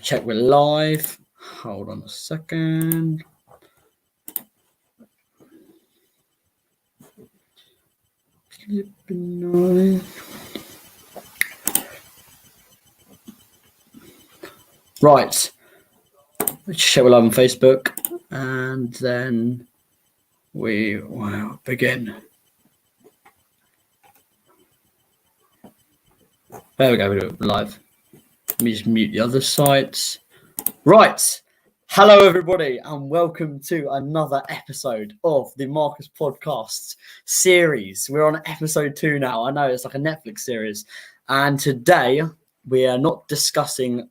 Check we're live. Hold on a second. Right. Let's check we're live on Facebook, and then we will begin. There we go. We're live. Let me just mute the other sites. Right. Hello, everybody, and welcome to another episode of the Marcus Podcast series. We're on episode 2 now. I know it's like a Netflix series. And today we are not discussing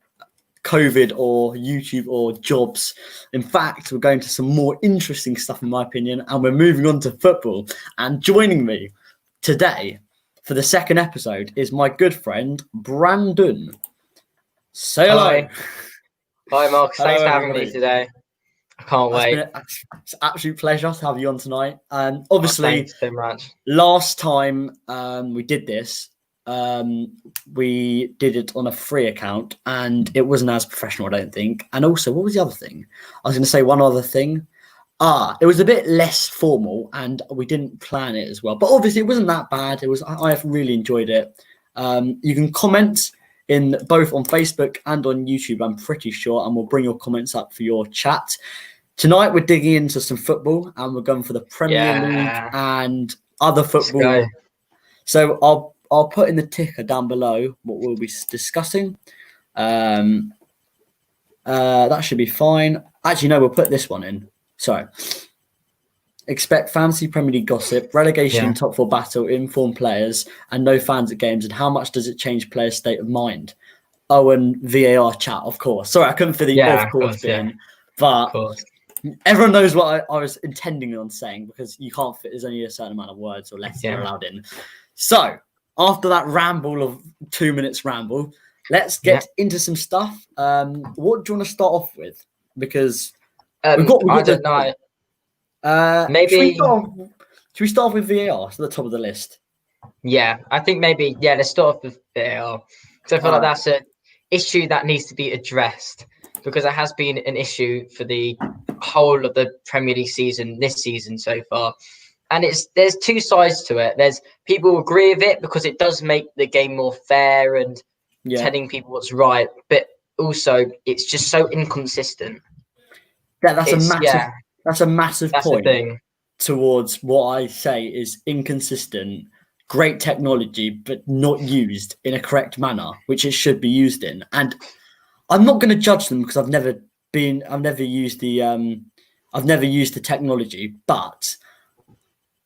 COVID or YouTube or jobs. In fact, we're going to some more interesting stuff, in my opinion, and we're moving on to football. And joining me today for the second episode is my good friend, Brandon. Say hello. Hi, Marcus. Thanks for having me today. I can't wait. It's an absolute pleasure to have you on tonight. And obviously, thanks so much. Last time we did this, we did it on a free account, and it wasn't as professional, I don't think. And also, what was the other thing? I was going to say one other thing. It was a bit less formal, and we didn't plan it as well. But obviously, it wasn't that bad. I have really enjoyed it. You can comment in both on Facebook and on YouTube, I'm pretty sure, and we'll bring your comments up for your chat. Tonight, we're digging into some football, and we're going for the Premier League and other football. So I'll put in the ticker down below what we'll be discussing. That should be fine. Actually, no, we'll put this one in. So, expect fantasy Premier League gossip, relegation, top 4 battle, informed players, and no fans at games. And how much does it change players' state of mind? Oh, and VAR chat, of course. Sorry, I couldn't fit the of course bit in, but everyone knows what I was intending on saying, because you can't fit. There's only a certain amount of words or letters allowed in. So after that ramble of 2 minutes ramble, let's get into some stuff. What do you want to start off with? Because we've got I don't know. Maybe should we start with VAR? So the top of the list. Yeah, I think maybe let's start off with VAR, because I feel like that's an issue that needs to be addressed, because it has been an issue for the whole of the Premier League season this season so far. And there's two sides to it. There's people who agree with it because it does make the game more fair and telling people what's right, but also it's just so inconsistent. Yeah, that's a massive point towards what I say is inconsistent, great technology, but not used in a correct manner, which it should be used in. And I'm not going to judge them because I've never used the technology, but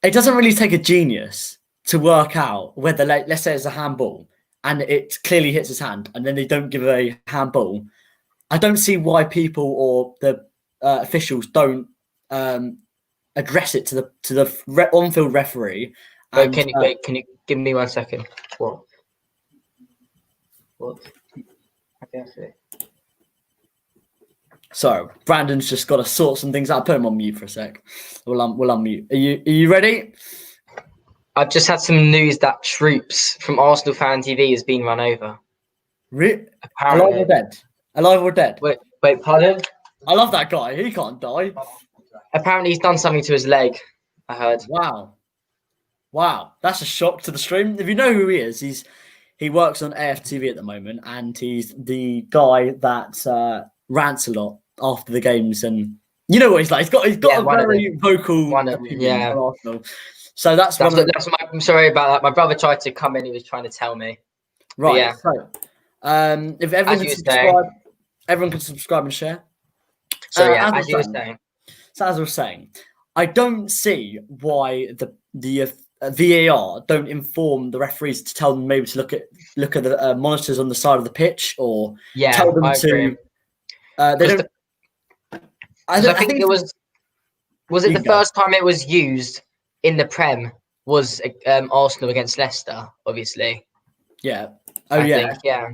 it doesn't really take a genius to work out whether, let's say it's a handball and it clearly hits his hand, and then they don't give a handball. I don't see why people or the officials don't address it to the on-field referee. And, can you give me 1 second? What? I guess it. So Brandon's just got to sort some things out. I'll put him on mute for a sec. We'll unmute. Are you ready? I've just had some news that Troops from Arsenal Fan TV has been run over. Alive or dead? Alive or dead? Wait, pardon? I love that guy. He can't die. Apparently, he's done something to his leg, I heard. Wow. That's a shock to the stream. If you know who he is, he works on AFTV at the moment, and he's the guy that rants a lot after the games, and you know what he's like. He's got a very vocal opinion on Arsenal. So I'm sorry about that. My brother tried to come in. He was trying to tell me. Right. So, if everyone can subscribe and share. So as you were saying. So as I was saying, I don't see why the VAR don't inform the referees to tell them maybe to look at the monitors on the side of the pitch, or tell them to. I think it was. Was it the first time it was used in the Prem? Was Arsenal against Leicester? Obviously. Yeah. I think, yeah.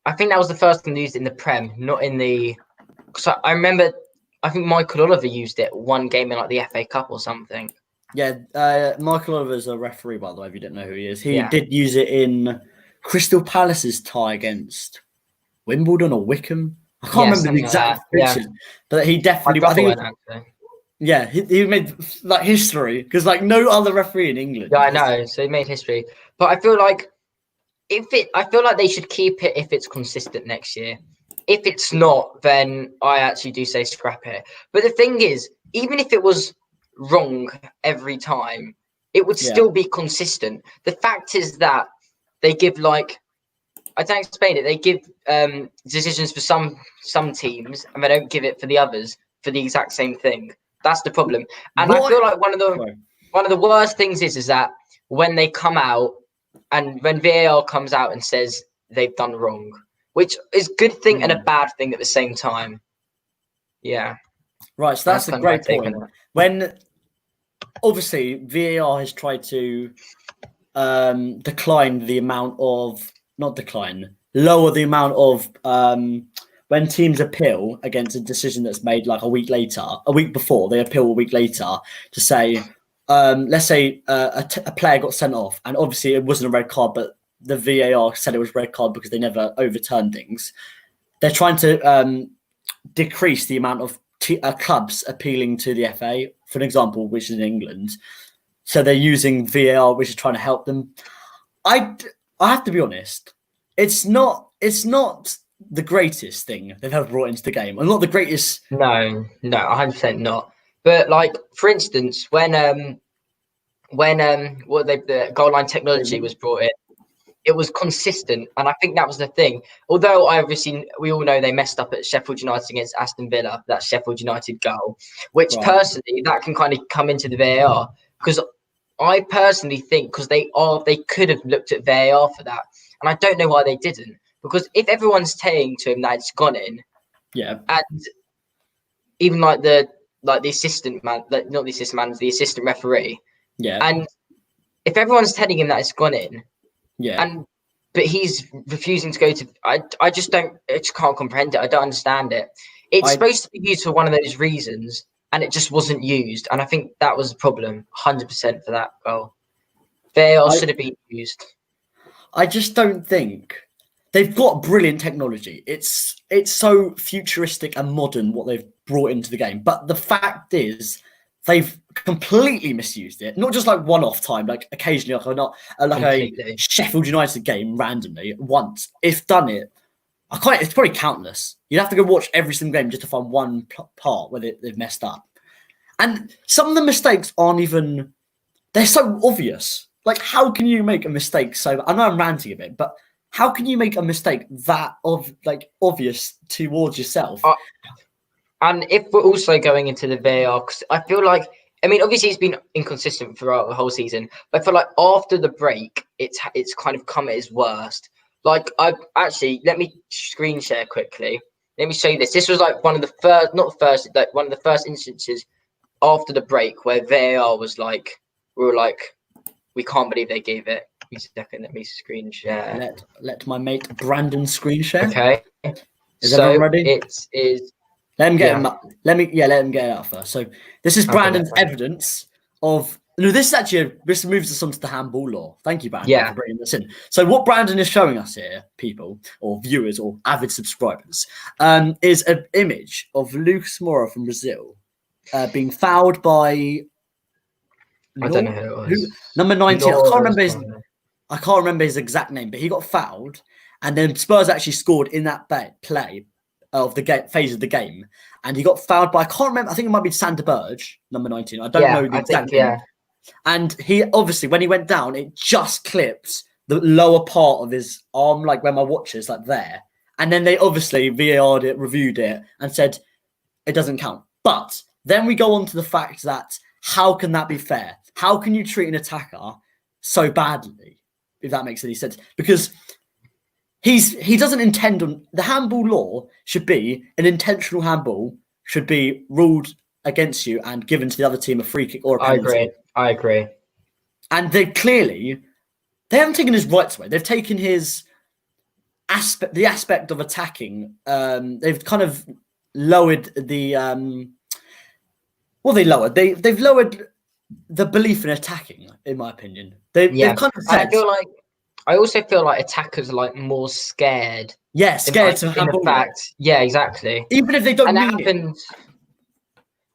I think that was the first time used in the Prem, not in the. So I remember, I think Michael Oliver used it one game in like the FA Cup or something. Yeah, Michael Oliver's a referee, by the way, if you didn't know who he is. He did use it in Crystal Palace's tie against Wimbledon or Wickham. I can't Yeah, remember the something like exact that. Yeah. fixtures, but he My definitely. I brother think, went actually. yeah, he made like history because like no other referee in England. Yeah, I has- know. So he made history. But I feel like I feel like they should keep it if it's consistent next year. If it's not, then I actually do say scrap it. But the thing is, even if it was wrong every time, it would Yeah, still be consistent. The fact is that they give like I don't explain it. They give decisions for some teams, and they don't give it for the others for the exact same thing. That's the problem. And I what? feel like Sorry. one of the worst things is that when they come out and when VAR comes out and says they've done wrong, which is a good thing and a bad thing at the same time. Yeah, Right, so that's a kind of my great take on point. it. When obviously VAR has tried to decline the amount of not decline, lower the amount of when teams appeal against a decision that's made like a week before, they appeal a week later to say, let's say a player got sent off, and obviously it wasn't a red card, but the VAR said it was red card because they never overturned things. They're trying to decrease the amount of clubs appealing to the FA, for an example, which is in England. So they're using VAR, which is trying to help them. I have to be honest. It's not the greatest thing they've ever brought into the game. And not the greatest. No, 100% not. But like for instance, when the goal line technology was brought in, it was consistent, and I think that was the thing. Although we all know they messed up at Sheffield United against Aston Villa, that Sheffield United goal, which Right. personally that can kind of come into the VAR because I personally think because they could have looked at VAR for that, and I don't know why they didn't. Because if everyone's saying to him that it's gone in, Yeah. and even like the assistant man, not the assistant man, the assistant referee, Yeah. and if everyone's telling him that it's gone in, Yeah. but he's refusing to go to. I just can't comprehend it. I don't understand it. It's supposed to be used for one of those reasons, and it just wasn't used. And I think that was the problem, 100% for that goal. VAR should have been used. I just don't think they've got brilliant technology. It's so futuristic and modern what they've brought into the game. But the fact is, they've completely misused it. Not just like one-off time, like occasionally, like a Sheffield United game randomly once. If done it, it's probably countless. You'd have to go watch every single game just to find one part where they've messed up. And some of the mistakes aren't even. They're so obvious. Like, how can you make a mistake? So I know I'm ranting a bit, but how can you make a mistake that obvious towards yourself? And if we're also going into the VAR, because I feel like, I mean, obviously it's been inconsistent throughout the whole season, but I feel like after the break, it's kind of come at its worst. Like, let me screen share quickly. Let me show you this. This was like one of the first, not first, like one of the first instances after the break where VAR was like, we can't believe they gave it. Wait a second, let me screen share. Let my mate Brandon screen share. Okay. Is everyone ready? It is. Let him get him up. Let him get it out first. So this is Brandon's evidence of. No, this moves us on to the handball law. Thank you, Brandon, for bringing this in. So what Brandon is showing us here, people or viewers or avid subscribers, is an image of Lucas Moura from Brazil being fouled by. I don't know who it was. Number 19. I can't remember his exact name, but he got fouled, and then Spurs actually scored in that play of the phase of the game, and he got fouled by. I can't remember. I think it might be Sander Berge, number 19. I don't know the exact name. Yeah. And he obviously, when he went down, it just clipped the lower part of his arm, like where my watch is, like there. And then they obviously VAR'd it, reviewed it, and said it doesn't count. But then we go on to the fact that how can that be fair? How can you treat an attacker so badly, if that makes any sense? Because he doesn't intend on the handball law should be an intentional handball should be ruled against you and given to the other team a free kick or a penalty. I agree. And they haven't taken his rights away. They've taken his the aspect of attacking. They've kind of lowered the they've lowered the belief in attacking, in my opinion. They've kind of said, I also feel like attackers are like more scared. Yeah, scared to in handball. the fact, yeah, exactly. Even if they don't And it mean it. happened,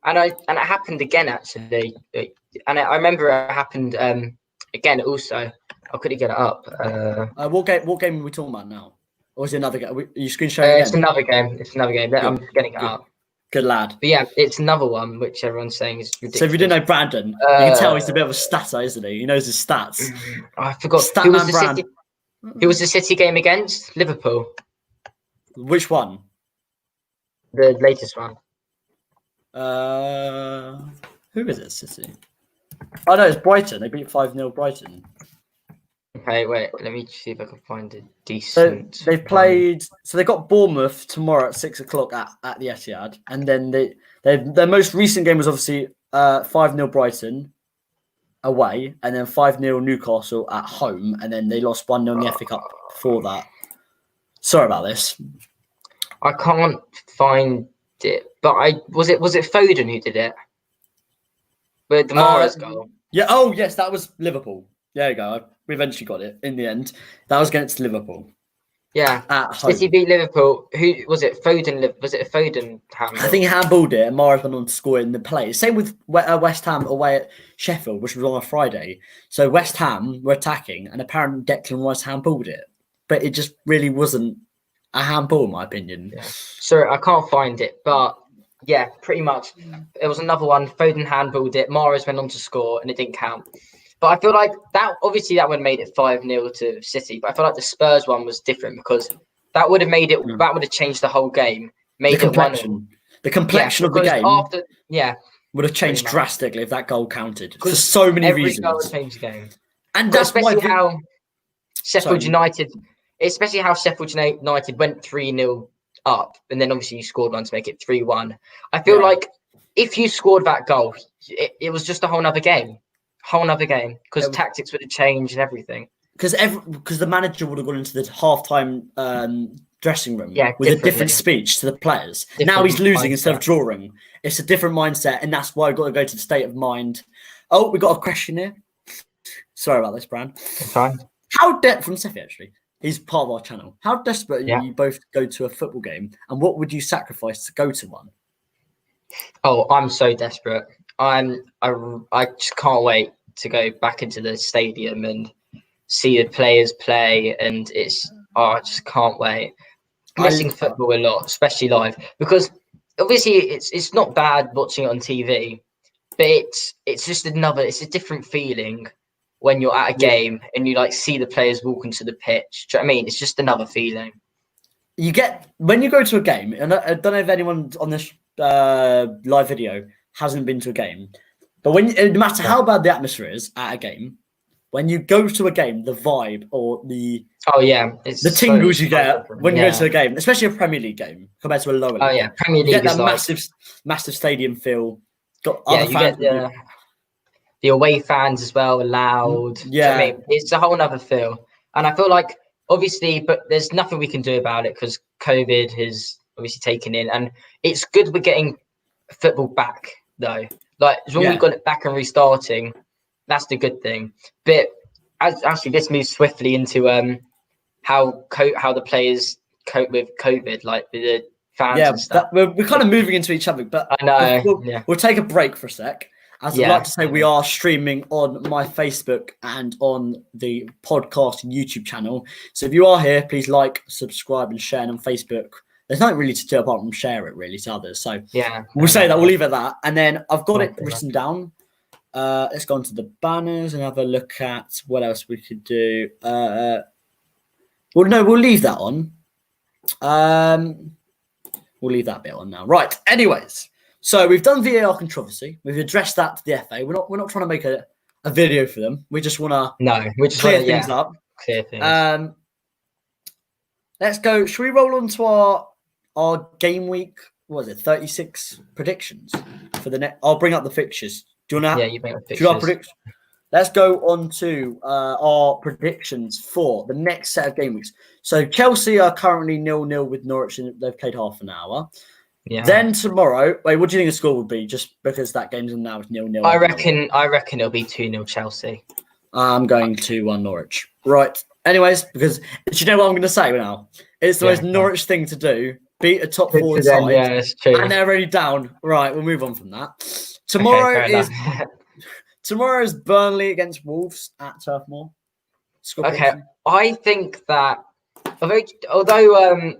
and it happened again actually. And I remember it happened again also. I couldn't get it up. What game are we talking about now? Or is it another game? Are you screen sharing It's again? another game. It's another game. I'm getting it Good. up. Good lad. But yeah, it's another one which everyone's saying is ridiculous. So if you didn't know Brandon, you can tell he's a bit of a statter, isn't he? He knows his stats. I forgot. Stat Who was man the Brand. City? Who was the City game against? Liverpool. Which one? The latest one. Who is it? City. Oh no, it's Brighton. They beat 5-0 Brighton. Okay, wait. Let me see if I can find a So decent. they've played. So they got Bournemouth tomorrow at 6:00 at the Etihad, and then their most recent game was obviously 5-0 Brighton away, and then 5-0 Newcastle at home, and then they lost 1-0 in the FA Cup before that. Sorry about this. I can't find it, but was it Foden who did it? With the Mahrez goal. Yeah. Oh yes, that was Liverpool. There you go. We eventually got it in the end. That was against Liverpool. Yeah. At home. City beat Liverpool. Who was it? Foden. Was it a Foden handball? I think he handballed it, and Mahrez went on to score it in the play. Same with West Ham away at Sheffield, which was on a Friday. So West Ham were attacking, and apparently Declan Rice handballed it, but it just really wasn't a handball, in my opinion. Yeah. Sorry, I can't find it, but yeah, pretty much. It was another one. Foden handballed it. Mahrez went on to score, and it didn't count. But I feel like that one made it 5-0 to City. But I feel like the Spurs one was different because that would have made it. That would have changed the whole game. Made The it 1-0. The complexion of the game would have changed drastically if that goal counted for so many reasons. Every goal would change the game, and that's especially why how Sheffield United went 3-0 up, and then obviously you scored one to make it 3-1. I feel like if you scored that goal, it was just a whole nother game. Because tactics would have changed and everything. Because the manager would have gone into the halftime dressing room with a different speech to the players. Now he's losing instead of drawing. It's a different mindset, and that's why I've got to go to the state of mind. Oh, we got a question here. Sorry about this, Bran. It's fine. From Seffi, actually. He's part of our channel. How desperate are you both to go to a football game, and what would you sacrifice to go to one? Oh, I'm so desperate. I just can't wait to go back into the stadium and see the players play, and I just can't wait. I'm missing football a lot, especially live, because obviously it's not bad watching it on TV, but it's just it's a different feeling when you're at a game and you see the players walk into the pitch. Do you know what I mean? It's just another feeling. You get when you go to a game, and I don't know if anyone on this live video hasn't been to a game, but no matter how bad the atmosphere is at a game, when you go to a game, the vibe or the tingles you get when you go to a game, especially a Premier League game compared to a lower league. Premier League, you get that massive stadium feel. You get the away fans as well, loud. Yeah, you know what I mean, it's a whole other feel, and I feel like obviously, but there's nothing we can do about it because COVID has obviously taken in, and it's good we're getting football back though. As long as we've got it back and restarting, that's the good thing. But actually, this moves swiftly into how the players cope with COVID, with the fans and stuff. We're kind of moving into each other, but I know. We'll take a break for a sec. As I'd like to say, we are streaming on my Facebook and on the podcast and YouTube channel. So if you are here, please subscribe, and share. And on Facebook, there's nothing really to do apart from share it really to others. So we'll say that. We'll leave it at that. And then I've got it written down. Let's go on to the banners and have a look at what else we could do. We'll leave that on. We'll leave that bit on now. Right. Anyways, so we've done VAR controversy. We've addressed that to the FA. We're not trying to make a video for them. We just want to clear things up. Clear things. Let's go. Should we roll on to our game week? What was it? 36 predictions for the next. I'll bring up the fixtures. Do you want to? Yeah, you bring up fixtures. Let's go on to our predictions for the next set of game weeks. So Chelsea are currently 0-0 with Norwich, and they've played half an hour. Yeah. Then tomorrow, what do you think the score will be? Just because that game's now 0-0. I reckon it'll be 2-0 Chelsea. I'm going 2-1 Norwich. Right. Anyways, because do you know what I'm going to say now? It's the most Norwich thing to do. Beat a top four side, yeah, it's true. and they're already down. Right, we'll move on from that. Okay, Tomorrow is Burnley against Wolves at Turf Moor. Okay, I think that although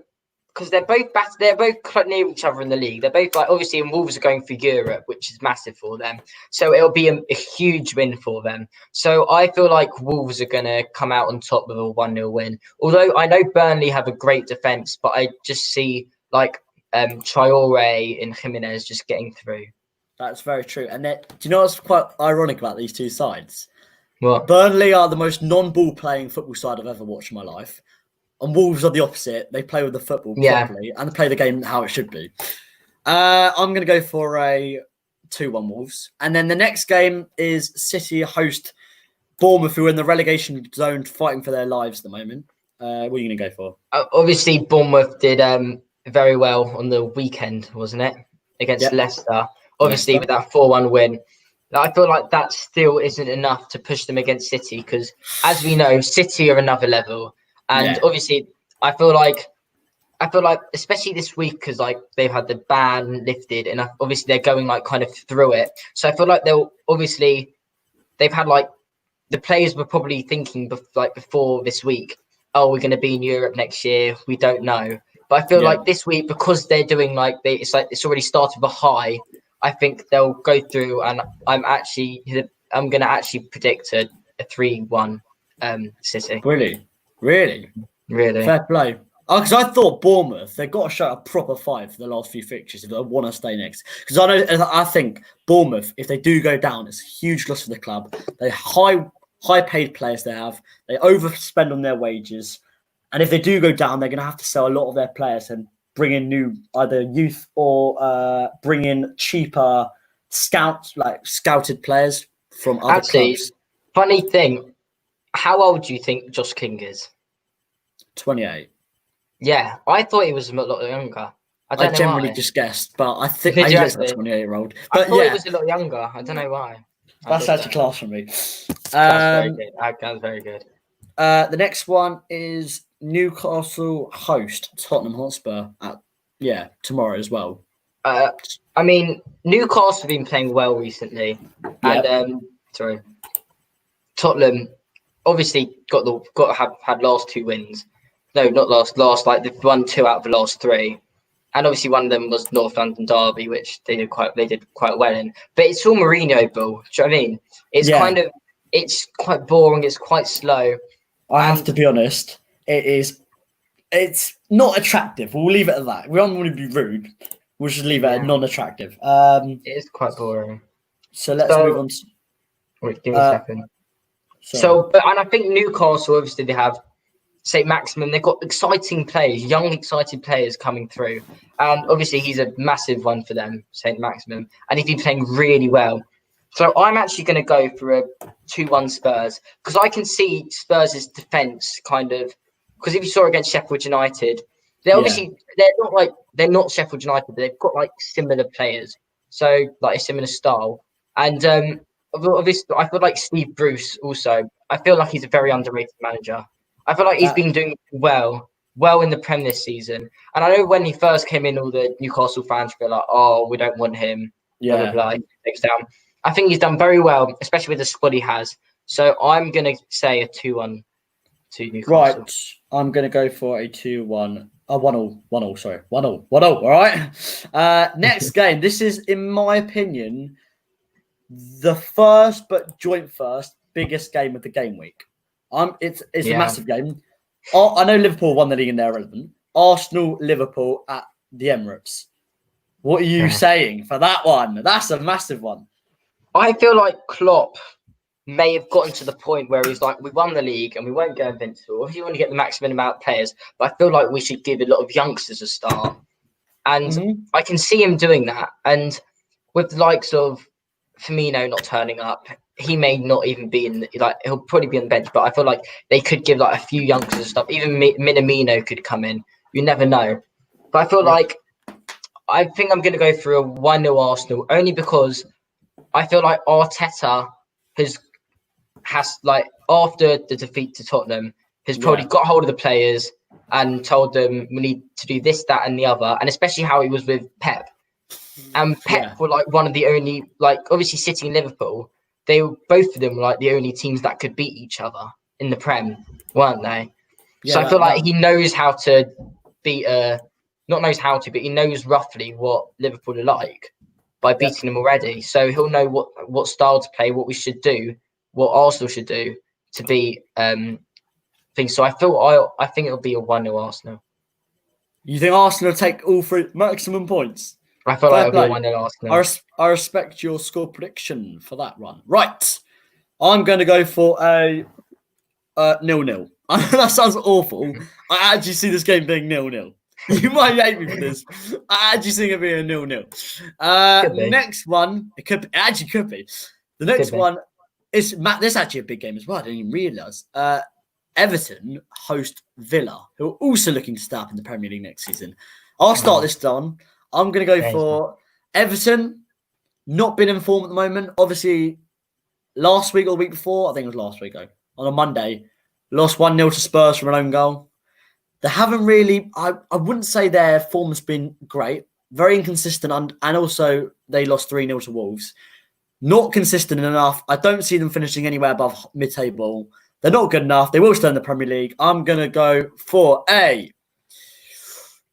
because they're both quite near each other in the league. They're both like obviously, and Wolves are going for Europe, which is massive for them. So it'll be a huge win for them. So I feel like Wolves are going to come out on top with a 1-0 win. Although I know Burnley have a great defense, but I just see like Traore and Jimenez just getting through. That's very true. And do you know what's quite ironic about these two sides? What? Burnley are the most non-ball playing football side I've ever watched in my life. And Wolves are the opposite. They play with the football properly and they play the game how it should be. I'm going to go for a 2-1 Wolves. And then the next game is City host Bournemouth, who are in the relegation zone fighting for their lives at the moment. What are you going to go for? Obviously, Bournemouth did very well on the weekend, wasn't it? Against Leicester. Obviously, with that 4-1 win. I feel like that still isn't enough to push them against City because, as we know, City are another level. And obviously, I feel like, especially this week, because like they've had the ban lifted, and obviously they're going like kind of through it. So I feel like they've had like the players were probably thinking before this week, oh, we're going to be in Europe next year. We don't know, but I feel like this week because they're doing it's already started with a high. I think they'll go through, and I'm going to actually predict a 3-1 City. Really? Fair play. Because I thought Bournemouth, they've got to show a proper fight for the last few fixtures if they want to stay next. Because I think Bournemouth, if they do go down, it's a huge loss for the club. They high paid players they have. They overspend on their wages. And if they do go down, they're going to have to sell a lot of their players and bring in new either youth or bring in cheaper scouted players from other clubs. Funny thing, how old do you think Josh King is? 28. Yeah, I thought he was a lot younger. I generally just guessed, but I think he looks like a 28-year-old. But I thought he was a lot younger. I don't know why. That's actually class for me. That's very good. That's very good. The next one is Newcastle host Tottenham Hotspur at tomorrow as well. I mean, Newcastle have been playing well recently, and Tottenham obviously got to have had last 2 wins. No, not last. Like they've won 2 out of the last 3, and obviously one of them was North London Derby, which they did quite well in. But it's all Mourinho ball. Do you know what I mean? It's it's quite boring. It's quite slow. I have to be honest. It's not attractive. We'll leave it at that. We don't want to be rude. We'll just leave it at non-attractive. It is quite boring. So let's move on. Wait, give me a second. And I think Newcastle, obviously, they have St. Maximin. They've got exciting players, young, excited players coming through. And obviously, he's a massive one for them, St. Maximin. And he's been playing really well. So I'm actually going to go for a 2-1 Spurs because I can see Spurs' defence kind of. Because if you saw against Sheffield United, they're they're not Sheffield United, but they've got like similar players, so like a similar style. And obviously, I feel like Steve Bruce also. I feel like he's a very underrated manager. I feel like he's been doing well in the Prem this season. And I know when he first came in, all the Newcastle fans were like, "Oh, we don't want him." Blah, blah, blah. He takes down. I think he's done very well, especially with the squad he has. So I'm gonna say a 2-1 to Newcastle. Right, I'm gonna go for a 2-1. 1-1. Sorry, 1-1. All right. Next game. This is, in my opinion, the first but joint first biggest game of the game week. It's a massive game. I know Liverpool won the league and they're relevant. Arsenal, Liverpool at the Emirates. What are you saying for that one? That's a massive one. I feel like Klopp may have gotten to the point where he's like, we won the league and we won't go invincible. If you want to get the maximum amount of players, but I feel like we should give a lot of youngsters a start. And I can see him doing that. And with the likes of Firmino not turning up, he may not even be he'll probably be on the bench, but I feel like they could give like a few youngsters and stuff. Even Minamino could come in. You never know. But I feel like, I think I'm going to go for a 1-0 Arsenal, only because I feel like Arteta has like after the defeat to Tottenham, has probably got hold of the players and told them we need to do this, that, and the other, and especially how he was with Pep. And Pep were like one of the only, like obviously City and Liverpool, both of them were like the only teams that could beat each other in the Prem, weren't they? So I feel like he knows how to beat not knows how to, but he knows roughly what Liverpool are like by beating them already. So he'll know what style to play, what we should do, what Arsenal should do to beat things. So I think it'll be a 1-0 Arsenal. You think Arsenal take all 3 maximum points? I feel like it'll be a 1-0 Arsenal. I respect your score prediction for that one. Right. I'm going to go for a 0-0. That sounds awful. I actually see this game being 0-0. You might hate me for this. I actually think it being a 0-0. Next one, it actually could be. The next one is this is actually a big game as well. I didn't even realise. Everton host Villa, who are also looking to start in the Premier League next season. I'll start this done. I'm going to go for Everton. Not been in form at the moment. Obviously, last week or the week before, I think it was last week, on a Monday, lost 1-0 to Spurs from an own goal. They haven't really, I wouldn't say their form has been great. Very inconsistent, and also they lost 3-0 to Wolves. Not consistent enough. I don't see them finishing anywhere above mid-table. They're not good enough. They will stay in the Premier League. I'm going to go for a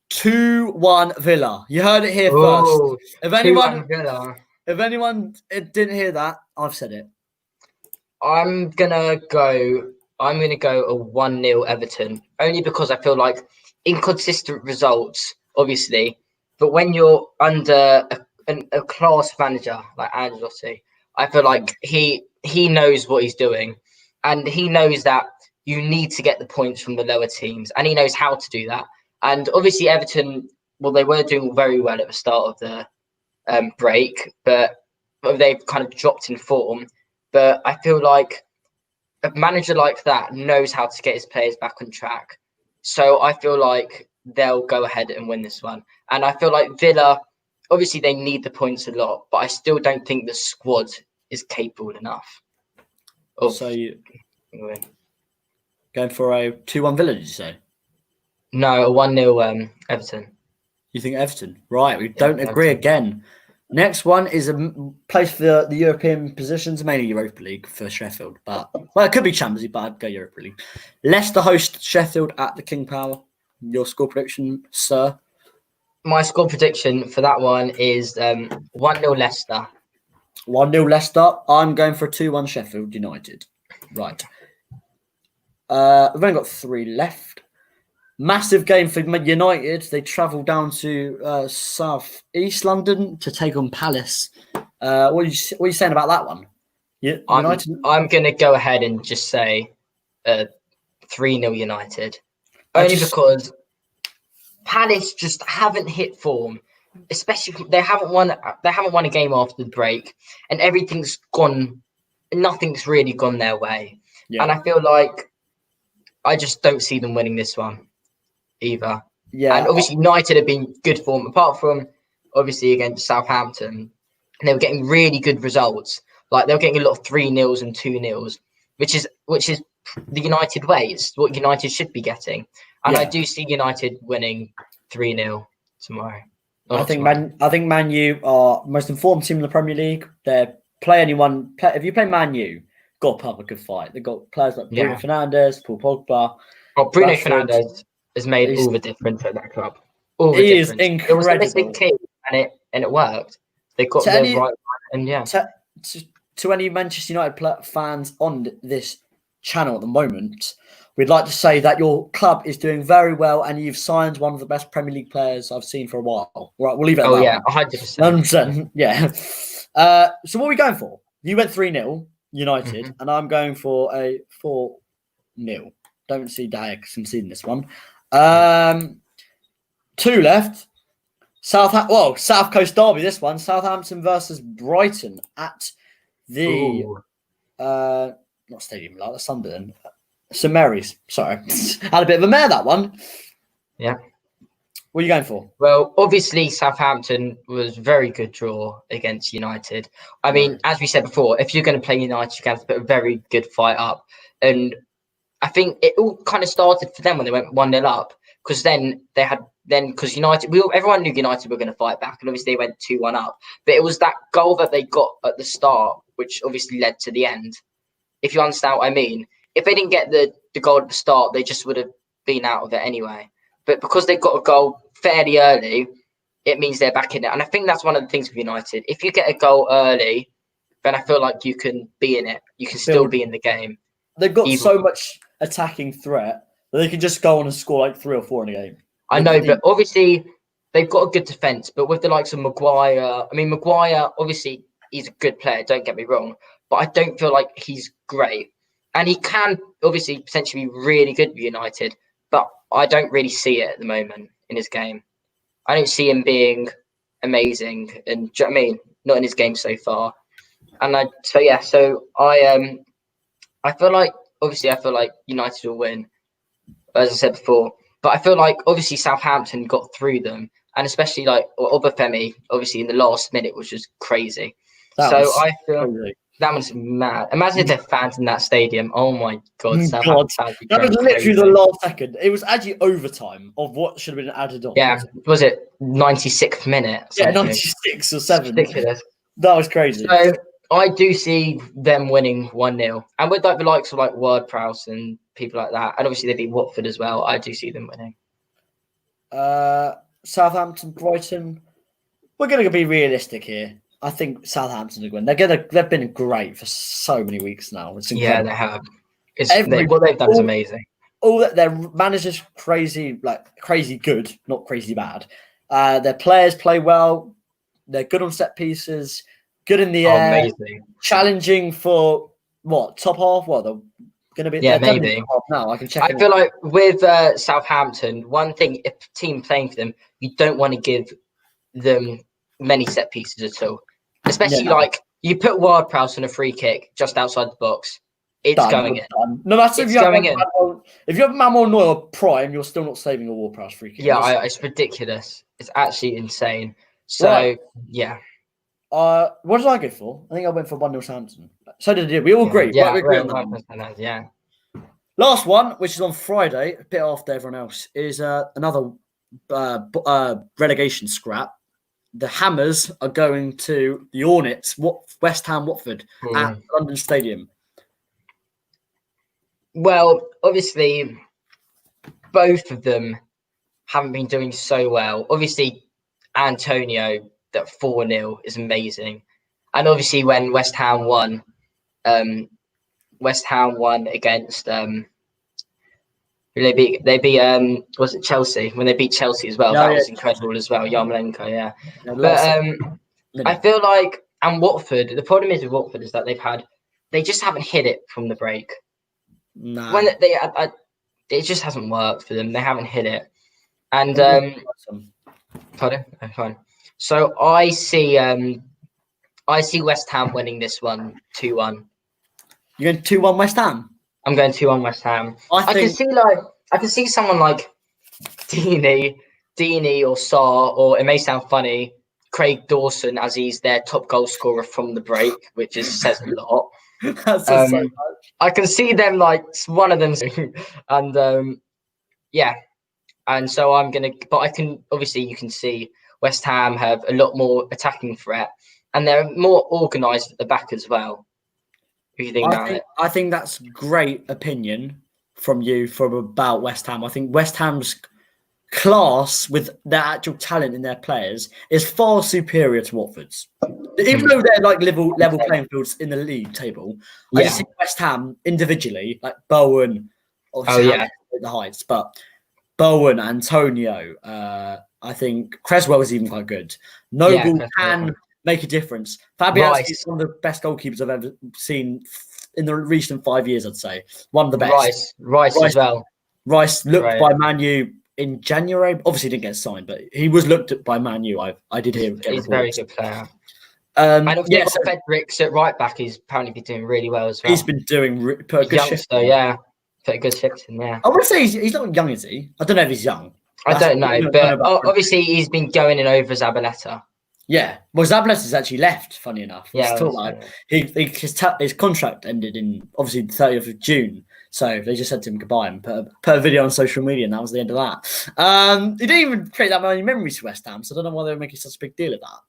2-1 Villa. You heard it here first. If anyone didn't hear that, I've said it. I'm gonna go a 1-0 Everton, only because I feel like inconsistent results, obviously, but when you're under a class manager like Ancelotti, I feel like he knows what he's doing, and he knows that you need to get the points from the lower teams, and he knows how to do that. And obviously Everton, well, they were doing very well at the start of the break, but they've kind of dropped in form. But I feel like a manager like that knows how to get his players back on track. So I feel like they'll go ahead and win this one. And I feel like Villa, obviously they need the points a lot, but I still don't think the squad is capable enough. So you going for a 2-1 Villa, did you say? No, a 1-0 Everton. You think Everton? Right, we don't agree again. Next one is a place for the European positions, mainly Europa League for Sheffield. But it could be Champions League, but I'd go Europa League. Leicester host Sheffield at the King Power. Your score prediction, sir? My score prediction for that one is 1-0 Leicester. 1-0 Leicester. I'm going for a 2-1 Sheffield United. Right. We've only got 3 left. Massive game for United. They travel down to South East London to take on Palace. What are you saying about that one? United? I'm going to go ahead and just say 3-0 United. Only because Palace just haven't hit form. Especially they haven't won a game after the break, and nothing's really gone their way. Yeah. And I feel like I just don't see them winning this one either. Yeah. And obviously United have been good form, apart from obviously against Southampton. And they were getting really good results. Like they were getting a lot of 3-0s and 2-0s, which is the United way. It's what United should be getting. And I do see United winning 3-0 tomorrow. I think Man U are most informed team in the Premier League. If you play Man U, got to put up a good fight. They've got players like Bruno Fernandes, Paul Pogba. Oh, Bruno Fernandes has made all the difference at that club. He is incredible. It was a missing key, and it worked. They got the right, and to any Manchester United fans on this channel at the moment, we'd like to say that your club is doing very well, and you've signed one of the best Premier League players I've seen for a while. Right, we'll leave it at that. 100%. Yeah. So what are we going for? You went 3-0 United, and I'm going for a 4-0. Don't see Dyer conceding this one. 2 left. South Coast derby. This one, Southampton versus Brighton at the not Stadium Light, that's Sunderland. St Mary's. Sorry, had a bit of a mare that one. Yeah. What are you going for? Well, obviously Southampton was a very good draw against United. I mean, as we said before, if you're going to play United, you have to put a very good fight up. And I think it all kind of started for them when they went 1-0 up, because because United, everyone knew United were going to fight back, and obviously they went 2-1 up. But it was that goal that they got at the start, which obviously led to the end. If you understand what I mean, if they didn't get the goal at the start, they just would have been out of it anyway. But because they got a goal fairly early, it means they're back in it. And I think that's one of the things with United. If you get a goal early, then I feel like you can be in it. You can still be in the game. They've got so much attacking threat that they can just go on and score like 3 or 4 in a game. I know, but obviously they've got a good defence. But with the likes of Maguire, obviously he's a good player, don't get me wrong. But I don't feel like he's great. And he can obviously potentially be really good for United. But I don't really see it at the moment in his game. I don't see him being amazing. And do you know what I mean? Not in his game so far. And I feel like United will win, as I said before. But I feel like obviously Southampton got through them, and especially like Obafemi, obviously in the last minute, which was crazy. I feel crazy. That was mad. Imagine if there are fans in that stadium. Oh my god, that was literally crazy. The last second. It was actually overtime of what should have been added on. Yeah, was it 96th minute? Yeah, 96 or 7. Ridiculous. That was crazy. So I do see them winning 1-0, and with like the likes of like Ward-Prowse and people like that, and obviously they beat Watford as well. I do see them winning. Southampton, Brighton. We're going to be realistic here. I think Southampton will win. They've been great for so many weeks now. It's incredible. Yeah, they have. What they've done is amazing. All that their managers crazy good, not crazy bad. Their players play well. They're good on set pieces. Good in the air. Amazing. Challenging for what? Top half? Well, they're going to be. Yeah, maybe. Now I can check. I feel like with Southampton, one thing, if a team playing for them, you don't want to give them many set pieces at all. Especially like you put Ward-Prowse on a free kick just outside the box, it's going in. No matter if you have Manuel Neuer prime, you're still not saving a Ward-Prowse free kick. Yeah, it's ridiculous. It's actually insane. So yeah. What did I go for? I think I went for 1-0 Southampton. So did you. We all agree. Yeah, we agree on that. Yeah. Last one, which is on Friday, a bit after everyone else, is another relegation scrap. The Hammers are going to the Hornets, West Ham, Watford at London Stadium. Well, obviously, both of them haven't been doing so well. Obviously, Antonio, that 4-0 is amazing. And obviously, when West Ham won against they beat was it Chelsea? When they beat Chelsea as well, that was incredible as well. Yarmolenko, yeah. But I feel like, and Watford, the problem is with Watford is that they just haven't hit it from the break. No. When it just hasn't worked for them. They haven't hit it. And pardon? Oh, fine. So I see West Ham winning this one 2-1. You're going 2-1 West Ham? I'm going 2-1 West Ham. I can see someone like Deeney or Sarr, or it may sound funny, Craig Dawson, as he's their top goal scorer from the break, which says a lot. That's so much. I can see them like one of them, and yeah, and so I'm gonna. But I can obviously you can see West Ham have a lot more attacking threat, and they're more organised at the back as well. What do you think about it? I think that's great opinion from you about West Ham. I think West Ham's class with their actual talent in their players is far superior to Watford's. Even though they're like level playing fields in the league table, I just think West Ham individually, like Bowen, obviously at the heights, but Bowen, Antonio, I think Creswell is even quite good. Noble can make a difference. Fabianski is one of the best goalkeepers I've ever seen in the recent 5 years, I'd say. One of the best. Rice as well. Rice looked by Man U in January. Obviously didn't get signed, but he was looked at by Man U. I did hear. He's a very good player. And obviously Fredericks at right back. He's apparently been doing really well as well. He's been doing put a good shift. Put a good shift in there. I would say he's not young, is he? I don't know if he's young. I don't know, but obviously he's been going in over Zabaleta. Yeah, well, Zabaleta's actually left. Funny enough, his contract ended in obviously the 30th of June. So they just said to him goodbye and put a video on social media, and that was the end of that. He didn't even create that many memories for West Ham, so I don't know why they were making such a big deal of that.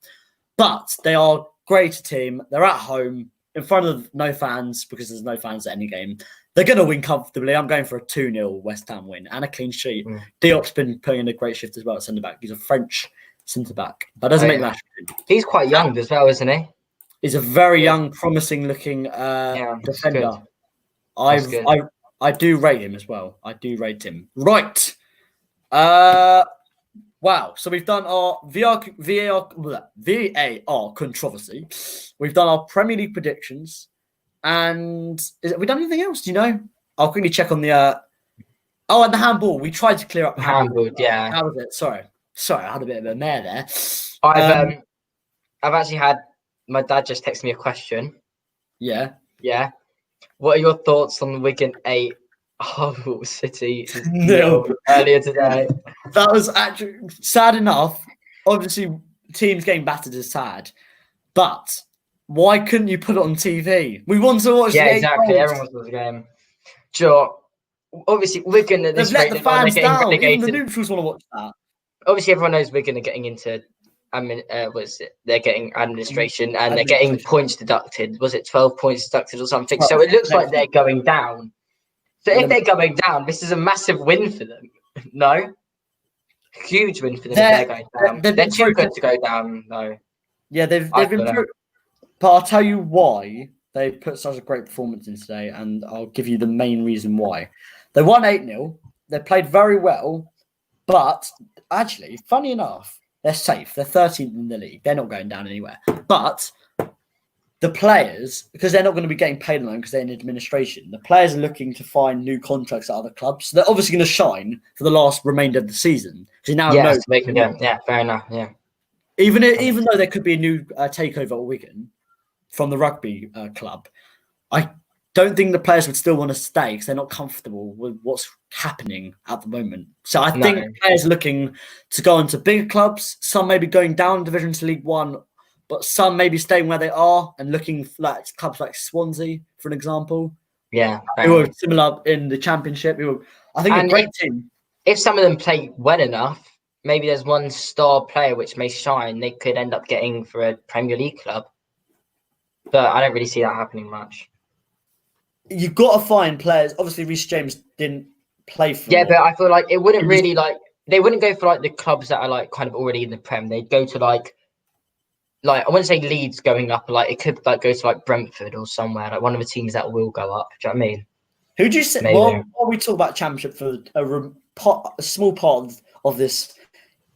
But they are a great team. They're at home in front of no fans because there's no fans at any game. They're going to win comfortably. I'm going for a 2-0 West Ham win and a clean sheet. Diop's been putting in a great shift as well at centre-back. He's a French centre-back, but doesn't make that. He's quite young as well, isn't he? He's a very young, promising-looking defender. I do rate him as well. I do rate him. Right. Wow. So we've done our VAR controversy. We've done our Premier League predictions. And have we done anything else? Do you know? I'll quickly check on the and the handball. We tried to clear up the handball. Yeah. How was it? Sorry, I had a bit of a mare there. I've actually had my dad just text me a question. Yeah. Yeah. What are your thoughts on the Wigan 8 Hull City No. earlier today? That was actually sad enough. Obviously, teams getting battered is sad, but why couldn't you put it on TV? We want to watch. Yeah, exactly. Everyone wants to watch the game. Sure. Obviously, Wigan at this They've let rate, the fans getting down. relegated. Even the neutrals want to watch that. Obviously, everyone knows Wigan are getting into. They're getting administration and they're getting points deducted. Was it 12 points deducted or something? So it looks like they're going down. So if they're going down, this is a massive win for them. No, huge win for them. If they're going down. They're too good to go down, though. Yeah, they've improved. But I'll tell you why they put such a great performance in today, and I'll give you the main reason why. They won 8-0. They played very well, but actually, funny enough, they're safe. They're 13th in the league. They're not going down anywhere. But the players, because they're not going to be getting paid alone because they're in administration, the players are looking to find new contracts at other clubs. So they're obviously going to shine for the last remainder of the season. Because now yeah, fair enough. Yeah. Even though there could be a new takeover at Wigan from the rugby club, I don't think the players would still want to stay because they're not comfortable with what's happening at the moment. So I think players are looking to go into bigger clubs. Some may be going down division to League One, but some may be staying where they are and looking like clubs like Swansea, for an example. Yeah. Who are similar in the Championship. I think a great team. If some of them play well enough, maybe there's one star player which may shine. They could end up getting for a Premier League club. But I don't really see that happening much. You've got to find players. Obviously, Reece James didn't play for. Yeah, but I feel like it wouldn't really they wouldn't go for the clubs that are kind of already in the Prem. They'd go to I wouldn't say Leeds going up. It could go to Brentford or somewhere one of the teams that will go up. Do you know what I mean? Who do you say? While we talk about Championship for a small part of this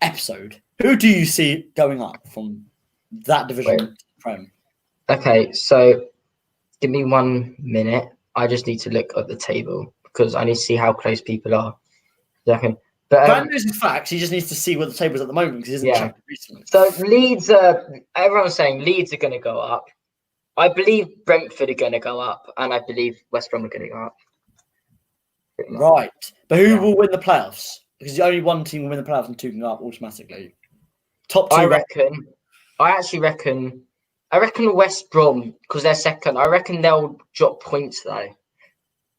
episode, who do you see going up from that division Prem? Okay, so give me 1 minute. I just need to look at the table because I need to see how close people are. But Brand knows his facts. He just needs to see where the table is at the moment because he isn't checked recently. So Leeds, everyone's saying Leeds are going to go up. I believe Brentford are going to go up, and I believe West Brom are going to go up. Right, but who will win the playoffs? Because only one team will win the playoffs and two can go up automatically. Top two. I reckon West Brom, because they're second. I reckon they'll drop points though,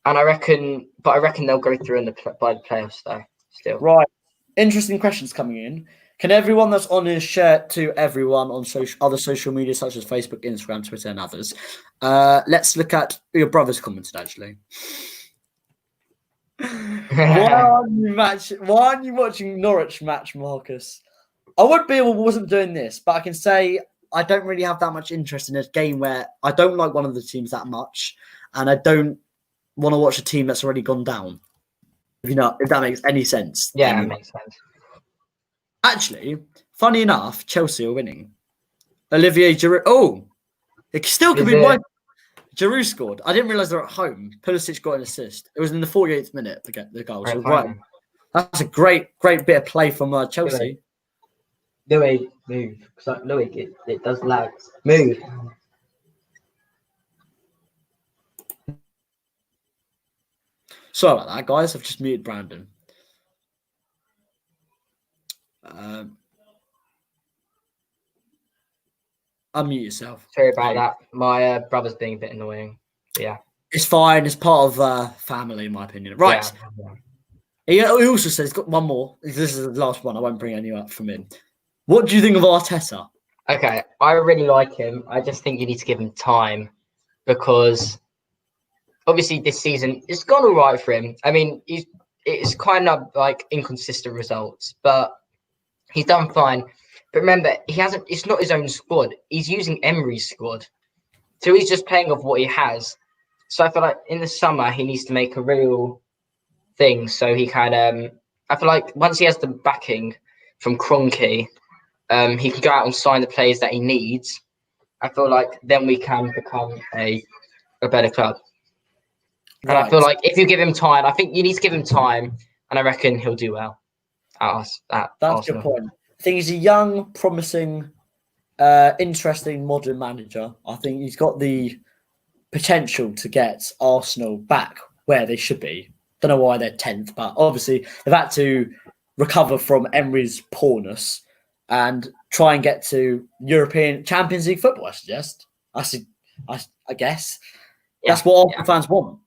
and I reckon they'll go through by the playoffs though. Still, right. Interesting questions coming in. Can everyone that's on this share to everyone on other social media such as Facebook, Instagram, Twitter, and others? Let's look at your brother's commented actually. Why aren't you watching Norwich match, Marcus? I would be, wasn't doing this, but I can say I don't really have that much interest in a game where I don't like one of the teams that much, and I don't want to watch a team that's already gone down. If that makes any sense. Yeah, it makes sense. Actually, funny enough, Chelsea are winning. Olivier Giroud. Oh, it still could be one. Giroud scored. I didn't realise they're at home. Pulisic got an assist. It was in the 48th minute to get the goal. So right. That's a great bit of play from Chelsea. Louis, move. Louis, it does lag. Move. Sorry about that, guys. I've just muted Brandon. Unmute yourself. Sorry about that. My brother's being a bit annoying. But yeah. It's fine. It's part of family, in my opinion. Right. Yeah. He also says, got one more. This is the last one. I won't bring any up from him. What do you think of Arteta? Okay, I really like him. I just think you need to give him time because obviously this season it's gone all right for him. I mean, it's kind of like inconsistent results, but he's done fine. But remember, he hasn't. It's not his own squad. He's using Emery's squad, so he's just playing off what he has. So I feel like in the summer he needs to make a real thing. So he can. I feel like once he has the backing from Kroenke, he can go out and sign the players that he needs. I feel like then we can become a better club. And I feel like if you give him time, I think you need to give him time, and I reckon he'll do well at us. At That's Arsenal. a good point. I think he's a young, promising, interesting, modern manager. I think he's got the potential to get Arsenal back where they should be. Don't know why they're 10th, but obviously they've had to recover from Emery's poorness and try and get to European Champions League football, I suggest. I guess. That's what Arsenal fans want.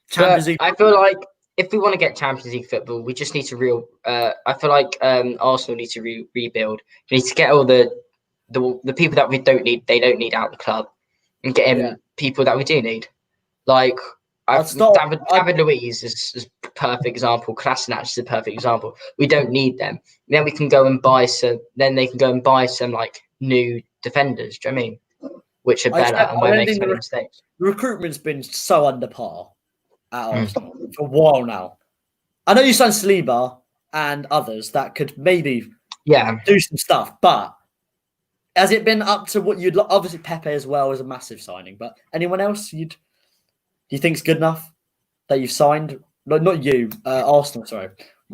Champions League. I feel like if we want to get Champions League football, we just need to I feel like Arsenal need to rebuild. We need to get all the people that we don't need. They don't need out of the club, and get in people that we do need. Like David Luiz is a perfect example. Kolasinac is a perfect example. We don't need them. Then we can go and buy some. Then they can go and buy some like new defenders. Do you know what I mean? Which are better and won't make so many mistakes. The recruitment's been so under par at Arsenal for a while now. I know you signed Saliba and others that could maybe do some stuff, but has it been up to what you'd like? Obviously, Pepe as well is a massive signing, but anyone else do you think's good enough that you've signed? No, not you, Arsenal. Sorry,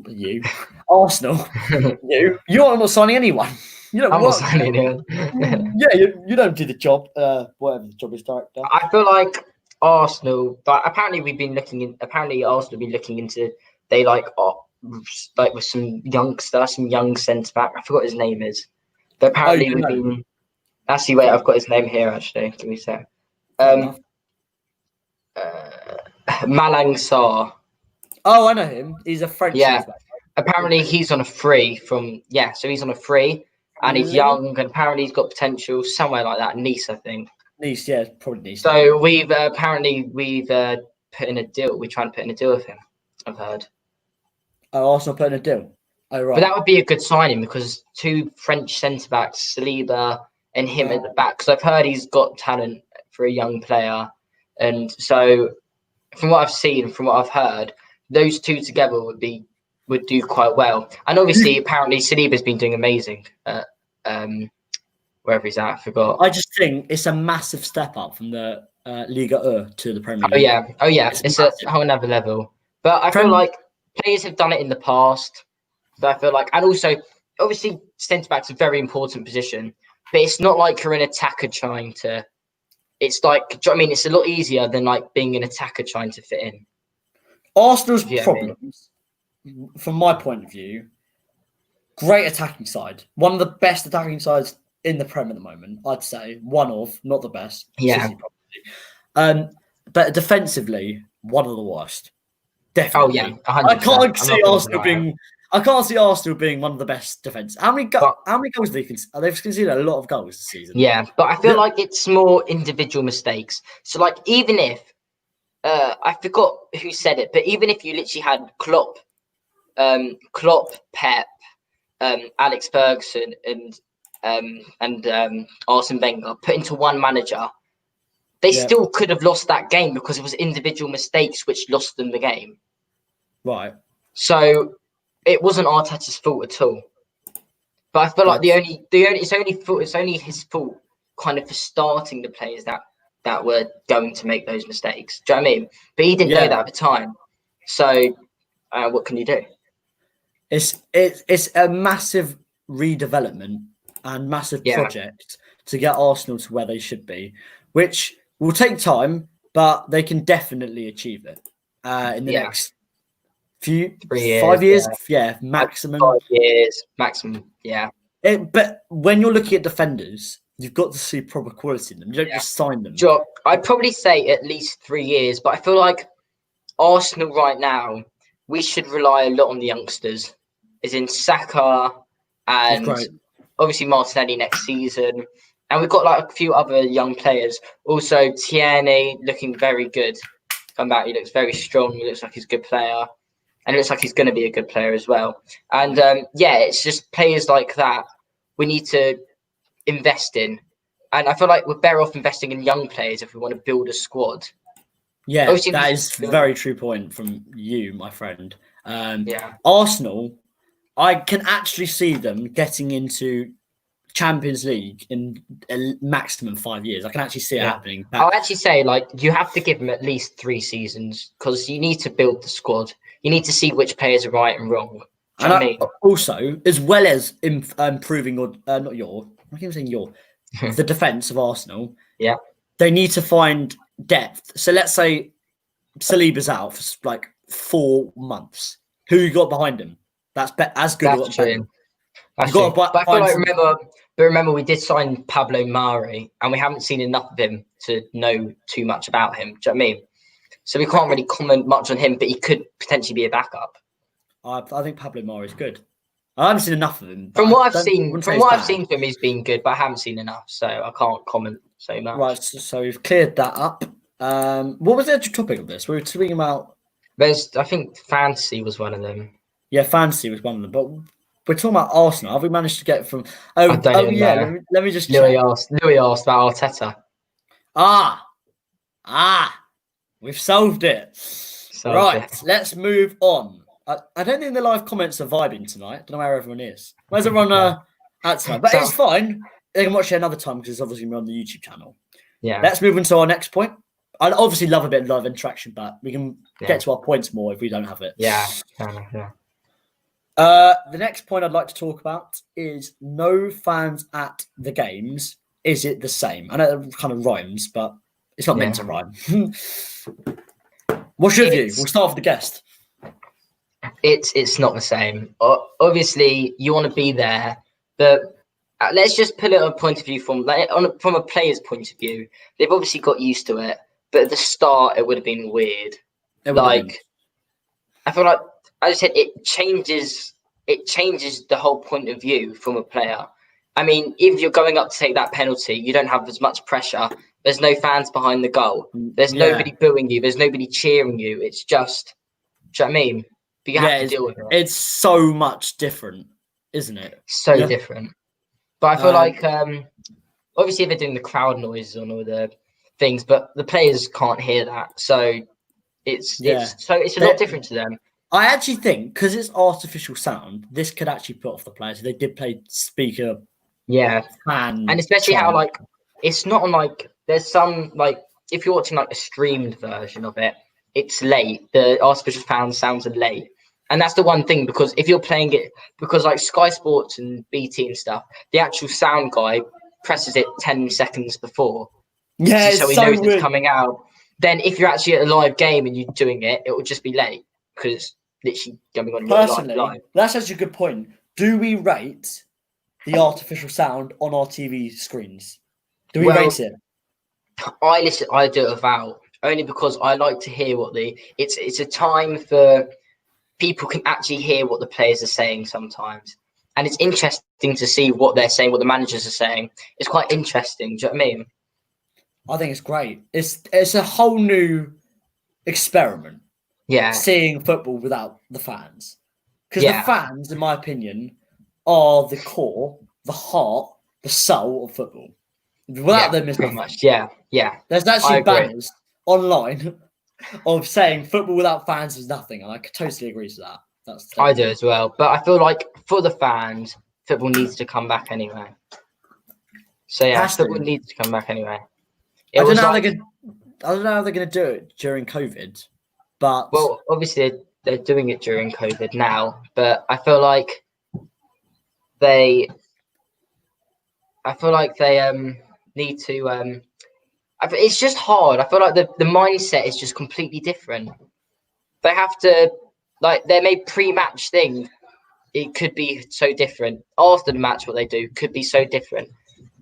you, Arsenal. You're not signing anyone. You don't. I'm not signing anyone. You don't do the job. Whatever the job is, director. I feel like Arsenal, but apparently Arsenal have been looking into they like with some youngster, some young centre back. I forgot his name is, but apparently we've been. Actually, wait, I've got his name here. Actually, give me a sec. Malang Sarr. Oh, I know him. He's a French. Yeah. Apparently he's on a free so he's on a free and he's young and apparently he's got potential somewhere like that. Nice, I think. Nice, yeah, probably Nice. So we've put in a deal. We're trying to put in a deal with him, I've heard. Oh, Arsenal put in a deal. Oh, right. But that would be a good signing because two French centre backs, Saliba and him at the back. Because I've heard he's got talent for a young player. And so from what I've seen, from what I've heard, those two together would do quite well. And obviously, apparently, Saliba's been doing amazing at wherever he's at. I forgot. I just think it's a massive step up from the Liga to the Premier League. Oh yeah, it's a whole another level. But I feel like players have done it in the past. So I feel like, and also, obviously, centre back's a very important position. But it's not like you're an attacker trying to. It's like, do you know what I mean? It's a lot easier than like being an attacker trying to fit in. Arsenal's problems, from my point of view, great attacking side. One of the best attacking sides in the Prem at the moment, I'd say. One of, not the best. Yeah. City probably. But defensively, one of the worst. Definitely. Oh yeah, 100%. I can't see Arsenal being one of the best defense. How many goals they've conceded? A lot of goals this season. Yeah, but I feel like it's more individual mistakes. So like even if I forgot who said it, but even if you literally had Klopp, Pep, Alex Ferguson, and Arsene Wenger put into one manager, they still could have lost that game because it was individual mistakes which lost them the game. Right. So it wasn't Arteta's fault at all. But I feel like it's only his fault kind of for starting the players that were going to make those mistakes. Do you know what I mean? But he didn't know that at the time. So what can you do? It's a massive redevelopment and massive project to get Arsenal to where they should be, which will take time, but they can definitely achieve it in the next 5 years, maximum. 5 years, maximum, yeah. But when you're looking at defenders, You've got to see proper quality in them. You don't just sign them. Sure, I'd probably say at least 3 years, but I feel like Arsenal right now, we should rely a lot on the youngsters, as in Saka and obviously Martinelli next season. And we've got like a few other young players. Also, Tierney looking very good. Come back, he looks very strong. He looks like he's a good player. And it looks like he's going to be a good player as well. And it's just players like that we need to invest in. And I feel like we're better off investing in young players if we want to build a squad. Yeah, obviously, that is a very true point from you, my friend. Arsenal, I can actually see them getting into Champions League in a maximum 5 years. I can actually see it happening. I'll actually say, like, you have to give them at least 3 seasons because you need to build the squad. You need to see which players are right and wrong. And also, as well as improving the defense of Arsenal. Yeah, they need to find depth. So let's say Saliba's out for like 4 months. Who you got behind him? That's as good. That's true. But I feel like remember we did sign Pablo Mari, and we haven't seen enough of him to know too much about him. Do you know what I mean? So we can't really comment much on him, but he could potentially be a backup. I think Pablo Mari is good. I haven't seen enough of him. From what I've seen from him, he's been good, but I haven't seen enough, so I can't comment so much. Right, so we've cleared that up. What was the actual topic of this? We were talking about. I think fantasy was one of them. Yeah, fantasy was one of them, but we're talking about Arsenal. Have we managed to get from? I don't know. Let me just. Louis asked about Arteta. We've solved it. Let's move on. I don't think the live comments are vibing tonight. I don't know where everyone is. Where's everyone at tonight? But it's fine. They can watch it another time because it's obviously on the YouTube channel. Yeah. Let's move on to our next point. I'd obviously love a bit of live interaction, but we can get to our points more if we don't have it. Yeah. The next point I'd like to talk about is no fans at the games. Is it the same? I know it kind of rhymes, but it's not meant to rhyme. What's your view? We'll start with the guest. It's not the same. Obviously, you want to be there, but let's just put it on a point of view from a player's point of view. They've obviously got used to it, but at the start, it would have been weird. I feel like, as I said, it changes the whole point of view from a player. I mean, if you're going up to take that penalty, you don't have as much pressure. There's no fans behind the goal. There's nobody booing you. There's nobody cheering you. It's just, do you know what I mean? But you have to deal with it. It's so much different, isn't it? So different. But I feel like, obviously, they're doing the crowd noises on all the things, but the players can't hear that. So it's a lot different to them. I actually think because it's artificial sound, this could actually put off the players. They did play speaker. Yeah. And especially how, like, it's not on, like, there's some, like, if you're watching, like, a streamed version of it, it's late. The artificial sounds are late. And that's the one thing, because if you're playing it, because like Sky Sports and BT and stuff, the actual sound guy presses it 10 seconds before. Yeah, so he knows it's coming out. Then if you're actually at a live game and you're doing it, it will just be late because it's literally going on live. That's actually a good point. Do we rate the artificial sound on our TV screens? Do we rate it? I do it without, only because I like to hear it's a time for people can actually hear what the players are saying sometimes. And it's interesting to see what they're saying, what the managers are saying. It's quite interesting. Do you know what I mean? I think it's great. It's a whole new experiment. Yeah. Seeing football without the fans. Because the fans, in my opinion, are the core, the heart, the soul of football. Without them, it's nothing. Much. Yeah. There's actually banners online of saying football without fans is nothing, and I totally agree to that. I do as well, but I feel like for the fans, football needs to come back anyway. So football needs to come back anyway. I don't know how they're going to do it during COVID, but obviously they're doing it during COVID now, but I feel like they need to. It's just hard. I feel like the mindset is just completely different. They have to, like, their pre-match thing, it could be so different. After the match, what they do could be so different.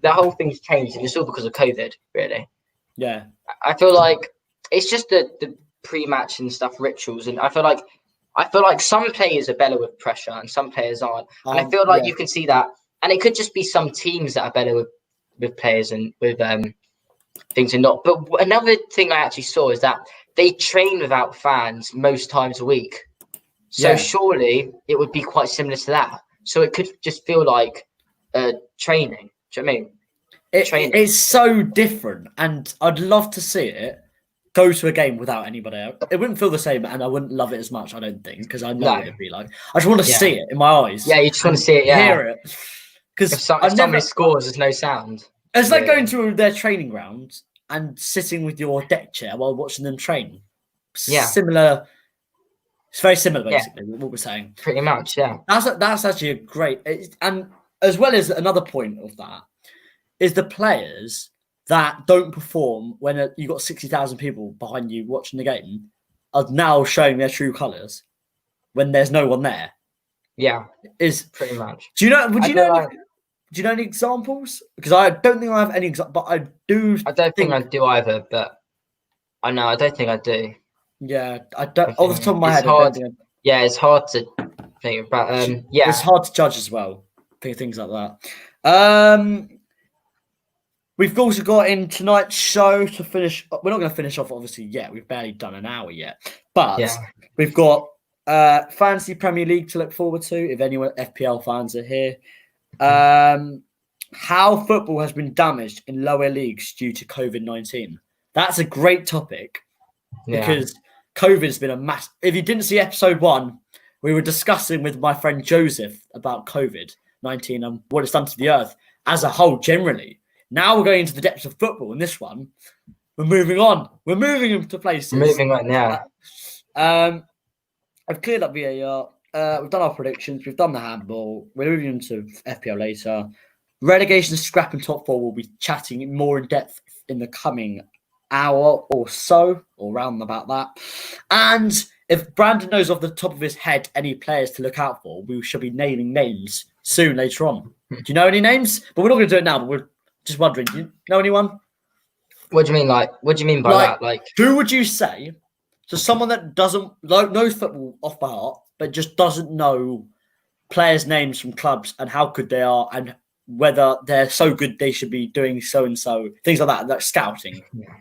the whole thing's changed, and it's all because of COVID, really. Yeah. I feel like it's just the pre-match and stuff rituals, and I feel like some players are better with pressure and some players aren't, and I feel like you can see that, and it could just be some teams that are better with players and with things and not. But another thing I actually saw is that they train without fans most times a week, so surely it would be quite similar to that. So it could just feel like training. Do you know what I mean? It's so different, and I'd love to see it go to a game without anybody else. It wouldn't feel the same, and I wouldn't love it as much, I don't think, because I know what it'd be like. I just want to see it in my eyes. Yeah, you just want to see it, hear it. Because if somebody scores, there's no sound. It's like going to their training ground and sitting with your deck chair while watching them train. Yeah. Similar. It's very similar, basically, what we're saying. Pretty much, yeah. That's actually a great... And as well as another point of that, is the players that don't perform when you've got 60,000 people behind you watching the game are now showing their true colours when there's no one there. Yeah, is pretty much. Do you know any examples? Because I don't think I have any examples, but I do. I don't think I do either, but I don't think I do. Yeah, I don't. Off the top of my head, yeah, it's hard to think about. Yeah, it's hard to judge as well. Things like that. We've also got in tonight's show to finish. We're not going to finish off, obviously, yet. We've barely done an hour yet. But we've got Fantasy Premier League to look forward to, if anyone FPL fans are here. How football has been damaged in lower leagues due to COVID-19. That's a great topic because COVID has been a mass. If you didn't see episode 1, we were discussing with my friend Joseph about COVID-19 and what it's done to the earth as a whole generally. Now we're going into the depths of football. In this one, we're moving on. We're moving into places. Moving on, yeah. I've cleared up VAR. We've done our predictions. We've done the handball. We're moving into FPL later. Relegation, scrap, and top 4 will be chatting more in depth in the coming hour or so, or round about that. And if Brandon knows off the top of his head any players to look out for, we shall be naming names soon later on. Do you know any names? But we're not going to do it now. But we're just wondering. Do you know anyone? What do you mean? What do you mean by that? Like, who would you say? So someone that doesn't knows football off by heart, but just doesn't know players' names from clubs and how good they are and whether they're so good they should be doing so and so, things like that. That's scouting. Yeah.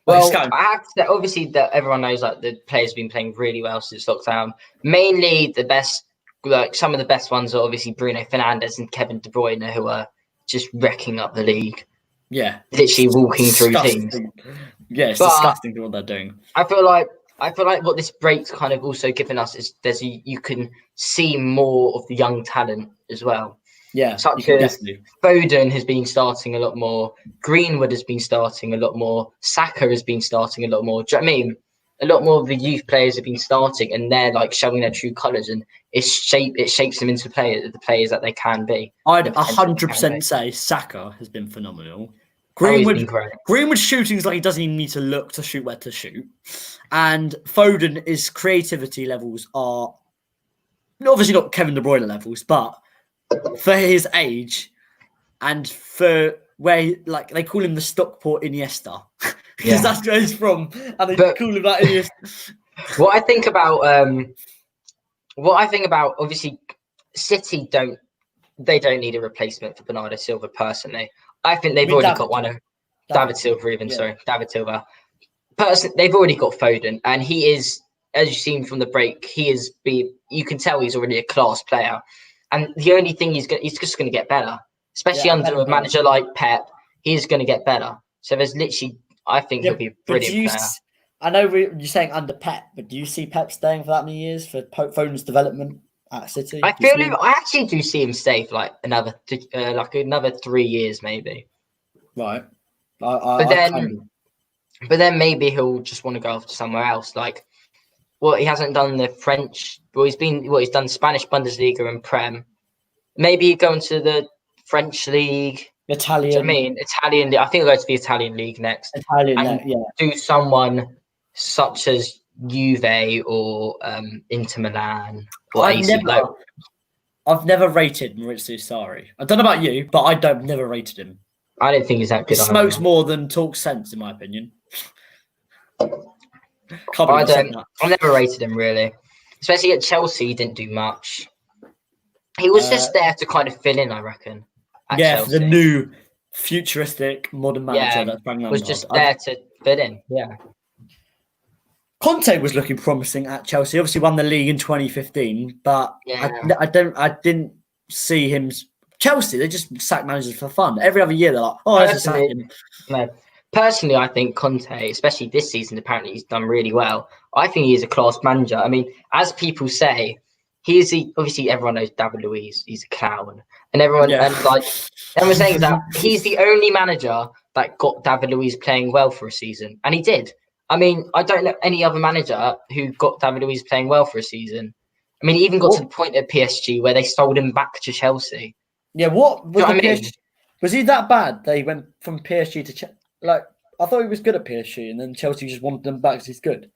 Well, I have to say, obviously that everyone knows like the players have been playing really well since lockdown. Mainly the best, like some of the best ones are obviously Bruno Fernandes and Kevin De Bruyne, who are just wrecking up the league. Yeah, literally walking through teams. Yeah, it's disgusting what they're doing. I feel like what this break's kind of also given us is you can see more of the young talent as well. Yeah, such as Foden has been starting a lot more. Greenwood has been starting a lot more. Saka has been starting a lot more. Do you know what I mean? A lot more of the youth players have been starting, and they're like showing their true colours, and it shapes them into the players that they can be. I'd 100% say Saka has been phenomenal. Greenwood's shooting is like he doesn't even need to look to shoot where to shoot, and Foden's creativity levels are obviously not Kevin De Bruyne levels, but for his age and for where they call him the Stockport Iniesta because that's where he's from, and they call him that Iniesta. What I think about obviously City don't need a replacement for Bernardo Silva personally. I think they've already got one of David Silva David Silva. They've already got Foden, and he is, as you've seen from the break, you can tell he's already a class player. And the only thing he's just going to get better, especially under a manager like Pep. He's going to get better. So there's literally, I think he'll be a brilliant player. I know you're saying under Pep, but do you see Pep staying for that many years for Foden's development at City? I actually do see him stay for another 3 years maybe. Right. But then maybe he'll just want to go off to somewhere else. He hasn't done the French. Well, he's done Spanish Bundesliga and Prem. Maybe he'd go into the French league. Italian. Do you know what I mean? Italian. I think he'll go to the Italian league next. Do someone such as Juve or Inter Milan or AC. I've never rated Maurizio Sarri. I don't know about you, but I've never rated him. I don't think he's that He good. smokes either. more than talks sense, in my opinion. Can't I believe I said don't. that. I've never rated him really, especially at Chelsea. He didn't do much. He was just there to kind of fill in, I reckon. At Yeah, for the Chelsea, new futuristic modern manager yeah, that's Frank was Lampard. just there to fit in. Yeah, Conte was looking promising at Chelsea. Obviously, won the league in 2015, but yeah. I didn't see him. Chelsea, they just sack managers for fun. Every other year, they're like, "Oh, let's just sack Personally, him." no. Personally, I think Conte, especially this season, apparently he's done really well. I think he is a class manager. I mean, as people say, he is obviously everyone knows David Luiz. He's a clown, and Yeah. everyone's saying that he's the only manager that got David Luiz playing well for a season, and he did. I mean, I don't know any other manager who got David Luiz playing well for a season. I mean, he even got to the point at PSG where they sold him back to Chelsea. Yeah, what was Do you the know what I PSG? mean? Was he that bad that he went from PSG to like? I thought he was good at PSG, and then Chelsea just wanted him back because he's good.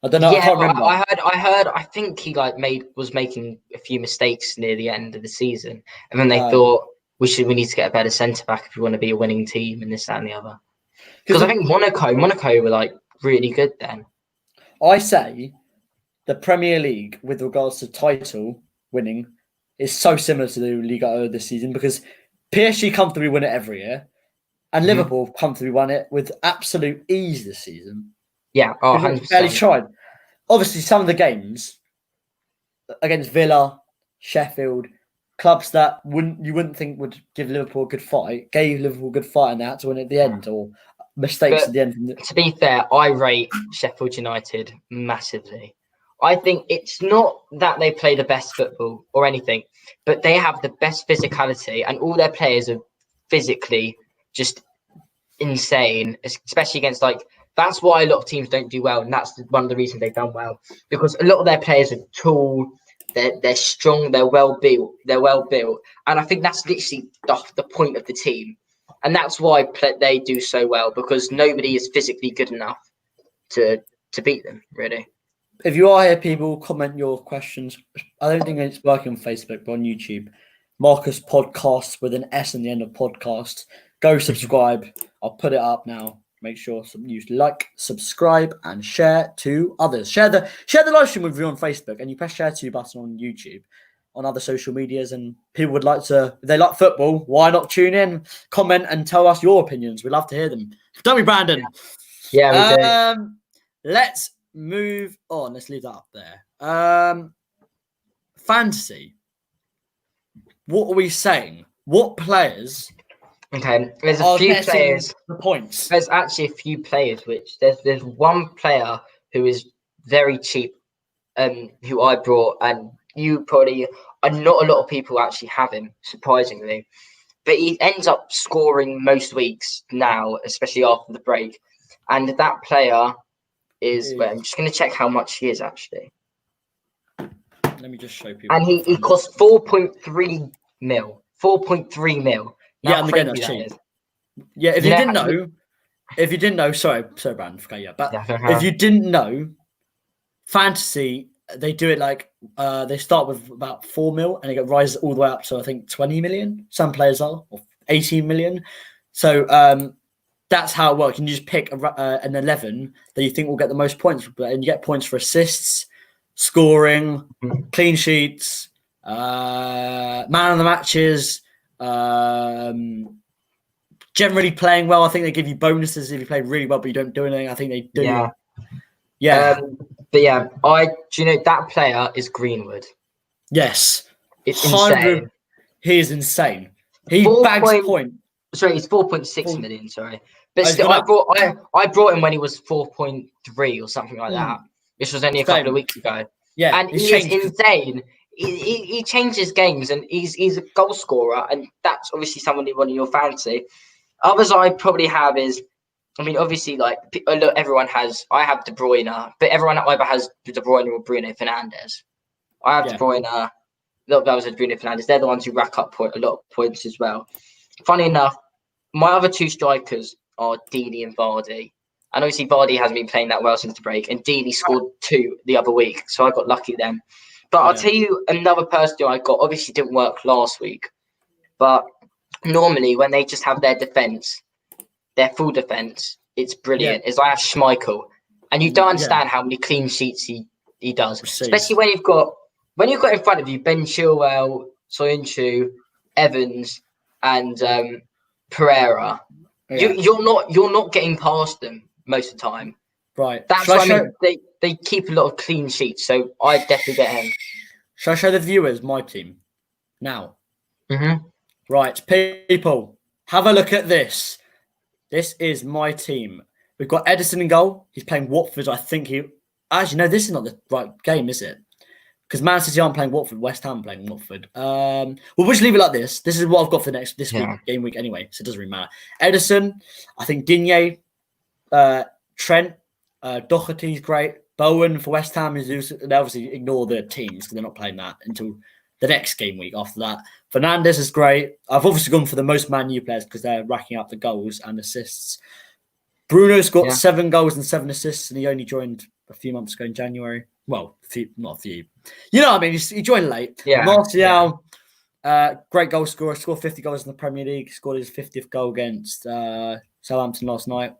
I don't know. I Yeah, can't but remember. I think he was making a few mistakes near the end of the season, and then they Um, thought we need to get a better centre back if we want to be a winning team and this, that, and the other. Because I think Monaco were like really good then. I say the Premier League, with regards to title winning, is so similar to the Liga this season because PSG comfortably win it every year, and Liverpool comfortably won it with absolute ease this season. Yeah, They barely 100%. tried. Obviously, some of the games against Villa, Sheffield, clubs that you wouldn't think would give Liverpool a good fight, gave Liverpool a good fight, and they had to win at the end, or mistakes But at the end. to be fair, I rate Sheffield United massively. I think it's not that they play the best football or anything, but they have the best physicality, and all their players are physically just insane, especially against that's why a lot of teams don't do well, and that's one of the reasons they've done well, because a lot of their players are tall, they're strong, they're well built, and I think that's literally the point of the team, and that's why they do so well, because nobody is physically good enough to beat them, really. If you are here, people, comment your questions. I don't think it's working on Facebook, but on YouTube. Marcus Podcast with an S in the end of podcast. Go subscribe. I'll put it up now. Make sure you like, subscribe, and share to others. Share the live stream with you on Facebook, and you press share to button on YouTube, on other social medias. And people would like to, if they like football, why not tune in, comment, and tell us your opinions? We'd love to hear them. Don't we, Brandon? Yeah, we do. Let's move on. Let's leave that up there. Fantasy. What are we saying? What players? Okay, there's a few players. The points. There's actually a few players which there's one player who is very cheap, who I brought, and you probably not a lot of people actually have him, surprisingly, but he ends up scoring most weeks now, especially after the break, and that player is. Wait, I'm just going to check how much he is actually. Let me just show people. And he cost 4.3 mil. 4.3 mil. Yeah, I'm again that's cheap. Yeah, if you didn't know, sorry, Brandon, okay, yeah, but if you didn't know, fantasy, they do it like they start with about 4 mil and it rises all the way up to I think 20 million. Some players are, or 18 million. So that's how it works. And you just pick an 11 that you think will get the most points, and you get points for assists, scoring, clean sheets, man of the matches. Generally playing well. I think they give you bonuses if you play really well, but you don't do anything. I think they do. Yeah. But yeah, do you know that player is Greenwood? Yes. It's insane. He is insane. He bags point. Sorry, it's 4.6 million. Sorry, but still, I brought him when he was 4.3 or something like that, which was only a couple of weeks ago. Yeah, and he is insane. He changes games, and he's a goal scorer, and that's obviously someone you want in your fantasy. Others I probably have is, I mean, obviously, like everyone has. I have De Bruyne, but everyone either has De Bruyne or Bruno Fernandes. I have De Bruyne. That was Bruno Fernandes. They're the ones who rack up a lot of points as well. Funny enough, my other two strikers are Deeney and Vardy. And obviously, Vardy hasn't been playing that well since the break, and Deeney scored 2 the other week, so I got lucky then. But I'll tell you another person who I got. Obviously, didn't work last week, but normally when they just have their defense, their full defense, it's brilliant. It's like Schmeichel, and you don't understand how many clean sheets he does, especially when you've got in front of you Ben Chilwell, Soyuncu, Evans, and Pereira. Yeah. You're not getting past them most of the time. Right. That's why I mean they keep a lot of clean sheets, so I definitely get him. Shall I show the viewers my team now? Mm-hmm. Right, people, have a look at this. This is my team. We've got Ederson in goal. He's playing Watford. I think actually no, this is not the right game, is it? Because Man City aren't playing Watford. West Ham playing Watford. We'll just leave it like this. This is what I've got for this week, game week anyway, so it doesn't really matter. Ederson, I think Digne, Trent, Doherty's great. Bowen for West Ham is they obviously ignore the teams because they're not playing that until the next game week after that. Fernandes is great. I've obviously gone for the most Man U players because they're racking up the goals and assists. Bruno's got 7 goals and 7 assists, and he only joined a few months ago in January. Well, not a few. You know what I mean? He joined late. Yeah. Martial, great goal scorer. Scored 50 goals in the Premier League. Scored his 50th goal against Southampton last night.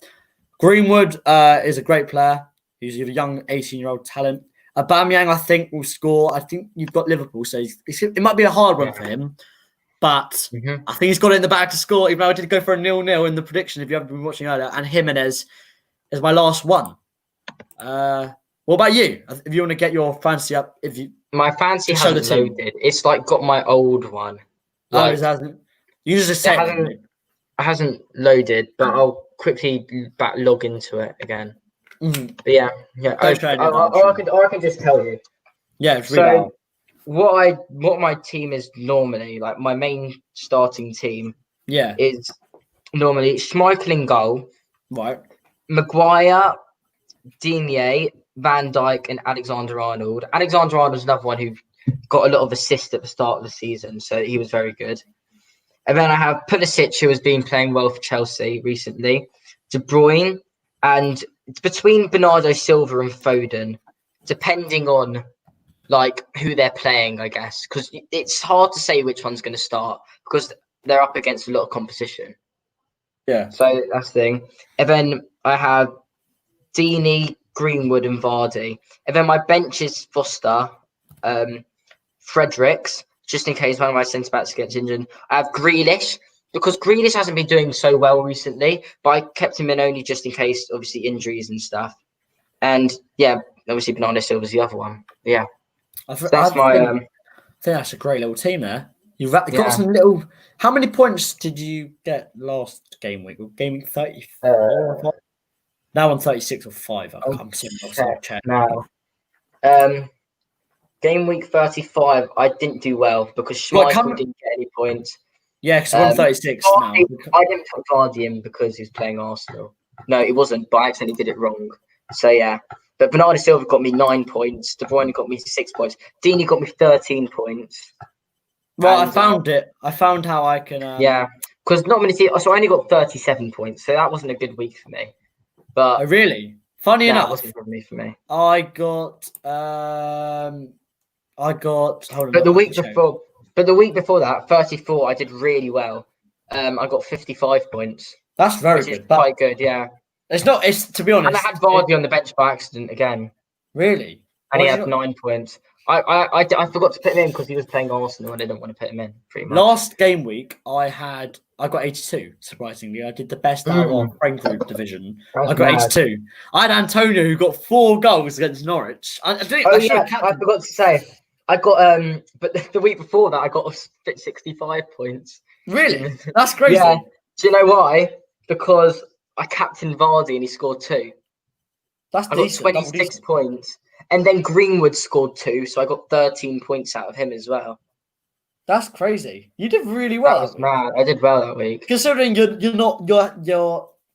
Greenwood is a great player. He's a young 18-year-old talent. Aubameyang, I think, will score. I think you've got Liverpool, so it might be a hard one for him. But I think he's got it in the bag to score, even though I did go for a 0-0 in the prediction, if you haven't been watching earlier. And Jimenez is my last one. What about you? If you want to get your fantasy up, my fantasy hasn't loaded. It's like got my old one. Like, it hasn't. You just say it hasn't loaded, but I'll quickly log into it again. Mm-hmm. But yeah. I can just tell you. Yeah. It's so what my team is normally, like my main starting team. Yeah. Is normally Schmeichel in goal. Right. Maguire, Digne, Van Dijk, and Alexander-Arnold. Alexander-Arnold's another one who got a lot of assists at the start of the season, so he was very good. And then I have Pulisic, who has been playing well for Chelsea recently. De Bruyne, and it's between Bernardo Silva and Foden, depending on like who they're playing, I guess, because it's hard to say which one's going to start because they're up against a lot of competition. Yeah. So that's the thing. And then I have Deeney, Greenwood, and Vardy. And then my bench is Foster, Fredericks, just in case one of my centre backs gets injured. I have Grealish, because Grealish hasn't been doing so well recently, but I kept him in only just in case, obviously, injuries and stuff. And yeah, obviously, Bernardo Silva's the other one. Yeah. I think that's a great little team there. You've got some little. How many points did you get last game week? Game week 34. Now on 36 or 5. I'm check now. Game week 35, I didn't do well because Schmeichel didn't get any points. Yeah, because I'm 36 now. I didn't put Vardy in because he was playing Arsenal. No, it wasn't, but I accidentally did it wrong. So yeah. But Bernardo Silva got me 9 points. De Bruyne got me 6 points. Deeney got me 13 points. Well, I found it. I found how I can. Yeah, because not many teams. So I only got 37 points. So that wasn't a good week for me. But really, funny enough, it wasn't good for me. I got. Hold on. But the week before that, 34, I did really well. I got 55 points. That's very good. Quite good, yeah. It's not. It's to be honest. And I had Vardy on the bench by accident again. Really? And he had 9 points. I forgot to put him in because he was playing Arsenal and I didn't want to put him in. Pretty much. Last game week, I got 82. Surprisingly, I did the best out of our friend group division. I got 82. I had Antonio who got 4 goals against Norwich. I forgot to say. I got but the week before that, I got 65 points. Really? That's crazy. Yeah. Do you know why? Because I captained Vardy and he scored 2. I got 26 points. And then Greenwood scored 2, so I got 13 points out of him as well. That's crazy. You did really well. That was mad. I did well that week. Considering you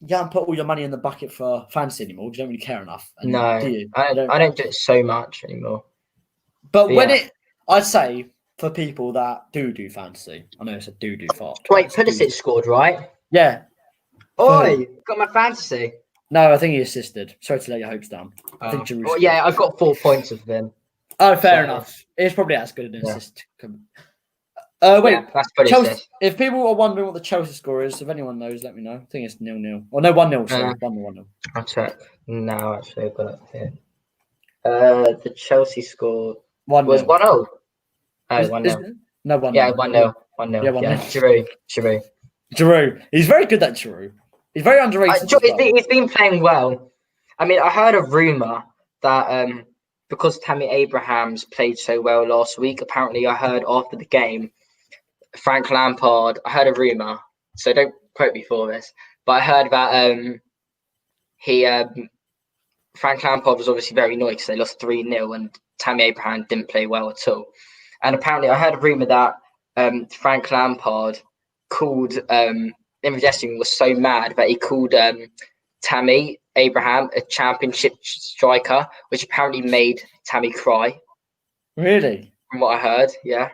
haven't put all your money in the bucket for fantasy anymore. You don't really care enough. No, do you? I don't do it so much anymore. But I'd say for people that do fantasy, I know it's a do fart. Wait, Pulisic scored, right? Yeah. Oi, got my fantasy. No, I think he assisted. Sorry to let your hopes down. I think I got 4 points of them. Oh, fair enough. It's probably as good an assist. Wait, Yeah, that's pretty Chelsea. sick. If people are wondering what the Chelsea score is, if anyone knows, let me know. I think it's 0-0. Or no, 1-0. Sorry, 1-0. I'll check now. Actually, I've got it here. The Chelsea score 1-0. was 1-0. Oh, Is 1-0. it? No, 1-0. Yeah, 1-0. 1-0. Yeah, Yeah, 1-0. Giroud. Giroud. He's very good, that Giroud. He's very underrated. He's been playing well. I mean, I heard a rumor that because Tammy Abrahams played so well last week, apparently I heard after the game, Frank Lampard. I heard a rumor, so don't quote me for this, but I heard that Frank Lampard was obviously very annoyed because they lost 3-0 and Tammy Abraham didn't play well at all. And apparently, I heard a rumor that Frank Lampard called was so mad that he called Tammy Abraham a championship striker, which apparently made Tammy cry. Really? From what I heard, yeah.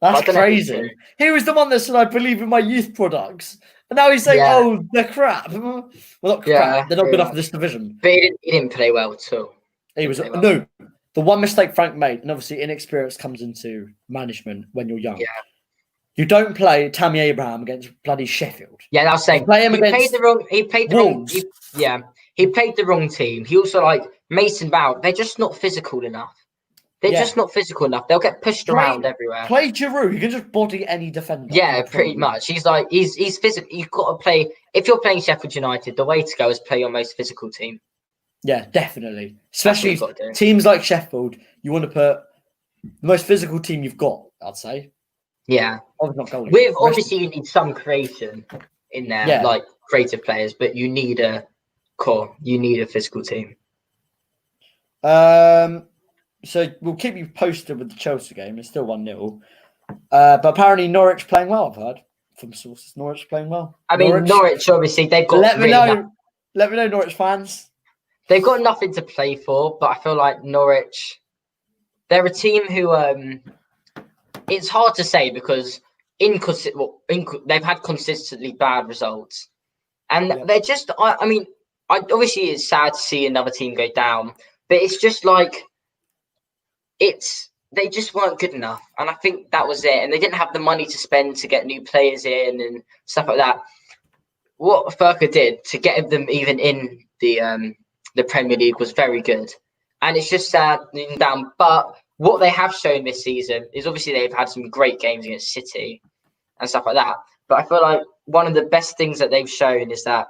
That's crazy. He was the one that said, "I believe in my youth products," and now he's saying, "Oh, they're crap." Well, not crap. They're not good enough for this division. But he didn't play well at all. No. The one mistake Frank made, and obviously inexperience comes into management when you're young. Yeah. You don't play Tammy Abraham against bloody Sheffield. Yeah, I was saying he played the wrong. He played the wrong team. He also Mason Mount. They're just not physical enough. They're just not physical enough. They'll get pushed around everywhere. Play Giroud. You can just body any defender. Yeah, pretty much. He's physical. You've got to play. If you're playing Sheffield United, the way to go is play your most physical team. Yeah, definitely. Especially teams like Sheffield, you want to put the most physical team you've got, I'd say. Yeah. Obviously you need some creation in there, like creative players, but you need a core. You need a physical team. So we'll keep you posted with the Chelsea game. It's still 1-0. But apparently Norwich playing well, I've heard from sources. Norwich playing well. I mean, Norwich obviously they've got. Let me know, Norwich fans. They've got nothing to play for, but I feel like Norwich, they're a team who it's hard to say because they've had consistently bad results, and they're just. I mean, obviously it's sad to see another team go down, but it's just like they just weren't good enough, and I think that was it. And they didn't have the money to spend to get new players in and stuff like that. What Furka did to get them even in the Premier League was very good, and it's just sad down. But what they have shown this season is obviously they've had some great games against City and stuff like that. But I feel like one of the best things that they've shown is that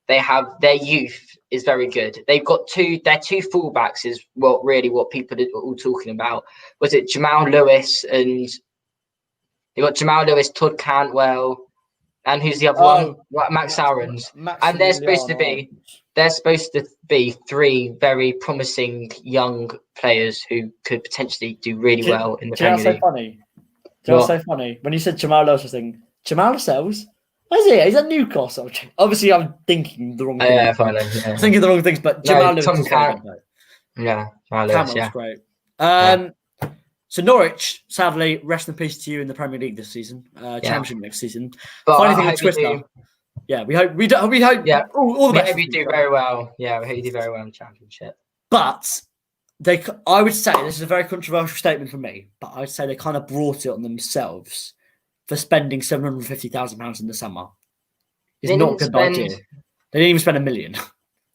they have their youth is very good. They've got their two fullbacks is what people are all talking about. Was it Jamal Lewis and they got Jamal Lewis, Todd Cantwell, and who's the other one? Max Aarons. And they're supposed to be three very promising young players who could potentially do really well in the Premier League. So funny? When you said Jamal Lewis, I was thinking, Jamal Lascelles? Is he? He's at Newcastle. Obviously, I'm thinking the wrong thing. Yeah, fine. Yeah. Thinking the wrong things, but Jamal Lewis is Jamal Lewis, yeah. Great. So Norwich, sadly, rest in peace to you in the Premier League this season. Championship next season. But funny thing with Twitter. Yeah, we hope. Yeah, all the best. We hope you do very well. Yeah, we hope you do very well in the Championship. But I would say this is a very controversial statement for me, but I'd say they kind of brought it on themselves for spending £750,000 in the summer. It's not a good idea. They didn't even spend $1 million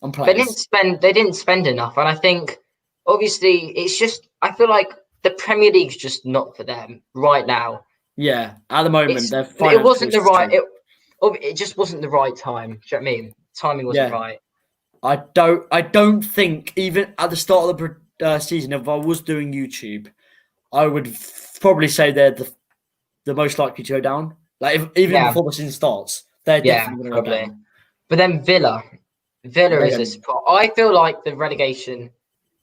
on players. They didn't spend enough, and I think obviously it's just. I feel like the Premier League's just not for them right now. Yeah, at the moment, it wasn't the right. It just wasn't the right time. Do you know what I mean? Timing wasn't right. I don't think even at the start of the season, if I was doing YouTube, I would probably say they're the most likely to go down. Like even before the season starts, they're definitely going to go down. But then Villa is a spot. I feel like the relegation